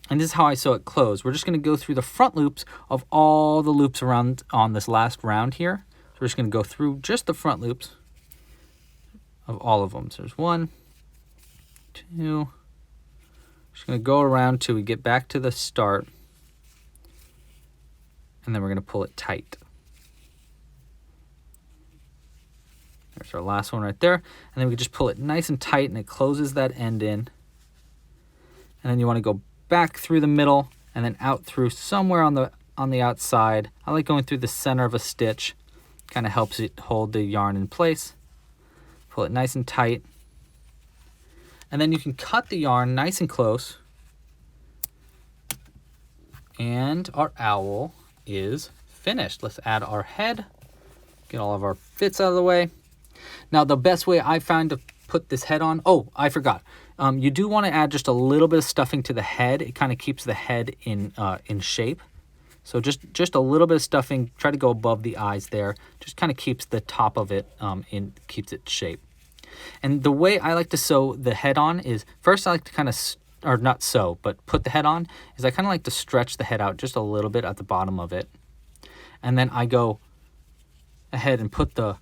and this is how I sew it closed. We're just going to go through the front loops of all the loops around on this last round here. So we're just going to go through just the front loops of all of them. So there's 1, 2. Just going to go around till we get back to the start, and then we're going to pull it tight. There's our last one right there. And then we just pull it nice and tight, and it closes that end in. And then you want to go back through the middle and then out through somewhere on the outside. I like going through the center of a stitch. Kind of helps it hold the yarn in place. Pull it nice and tight. And then you can cut the yarn nice and close. And our owl is finished. Let's add our head Get all of our fits out of the way. Now, the best way I found to put this head on, oh, I forgot. You do want to add just a little bit of stuffing to the head. It kind of keeps the head in shape. So just a little bit of stuffing. Try to go above the eyes there. Just kind of keeps the top of it keeps it shape. And the way I like to sew the head on is, first I like to kind of, or not sew, but put the head on, is I kind of like to stretch the head out just a little bit at the bottom of it. And then I go ahead and put the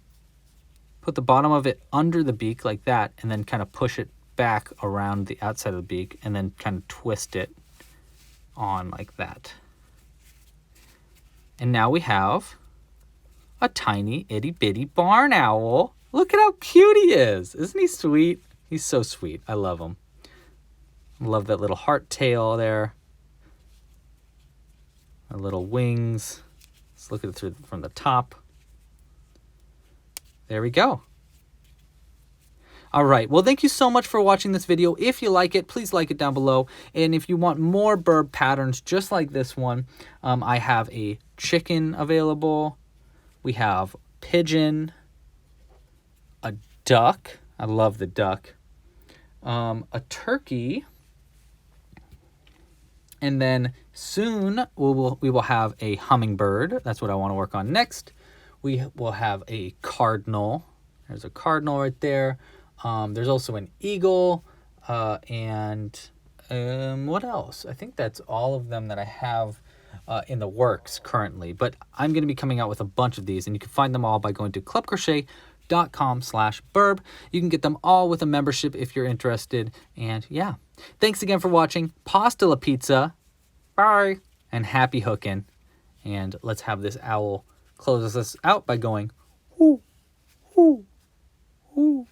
bottom of it under the beak like that, and then kind of push it back around the outside of the beak, and then kind of twist it on like that. And now we have a tiny itty bitty barn owl. Look at how cute he is. Isn't he sweet? He's so sweet. I love him. I love that little heart tail there. Our little wings. Let's look at it from the top. There we go. All right, well, thank you so much for watching this video. If you like it, please like it down below. And if you want more bird patterns just like this one, I have a chicken available. We have pigeon, a duck. I love the duck. A turkey. And then soon we will have a hummingbird. That's what I want to work on next. We will have a cardinal. There's a cardinal right there. There's also an eagle, and what else? I think that's all of them that I have in the works currently. But I'm going to be coming out with a bunch of these, and you can find them all by going to clubcrochet.com/birb. You can get them all with a membership if you're interested. And yeah, thanks again for watching. Pasta la pizza. Bye. And happy hooking. And let's have this owl close us out by going, hoo, hoo, hoo.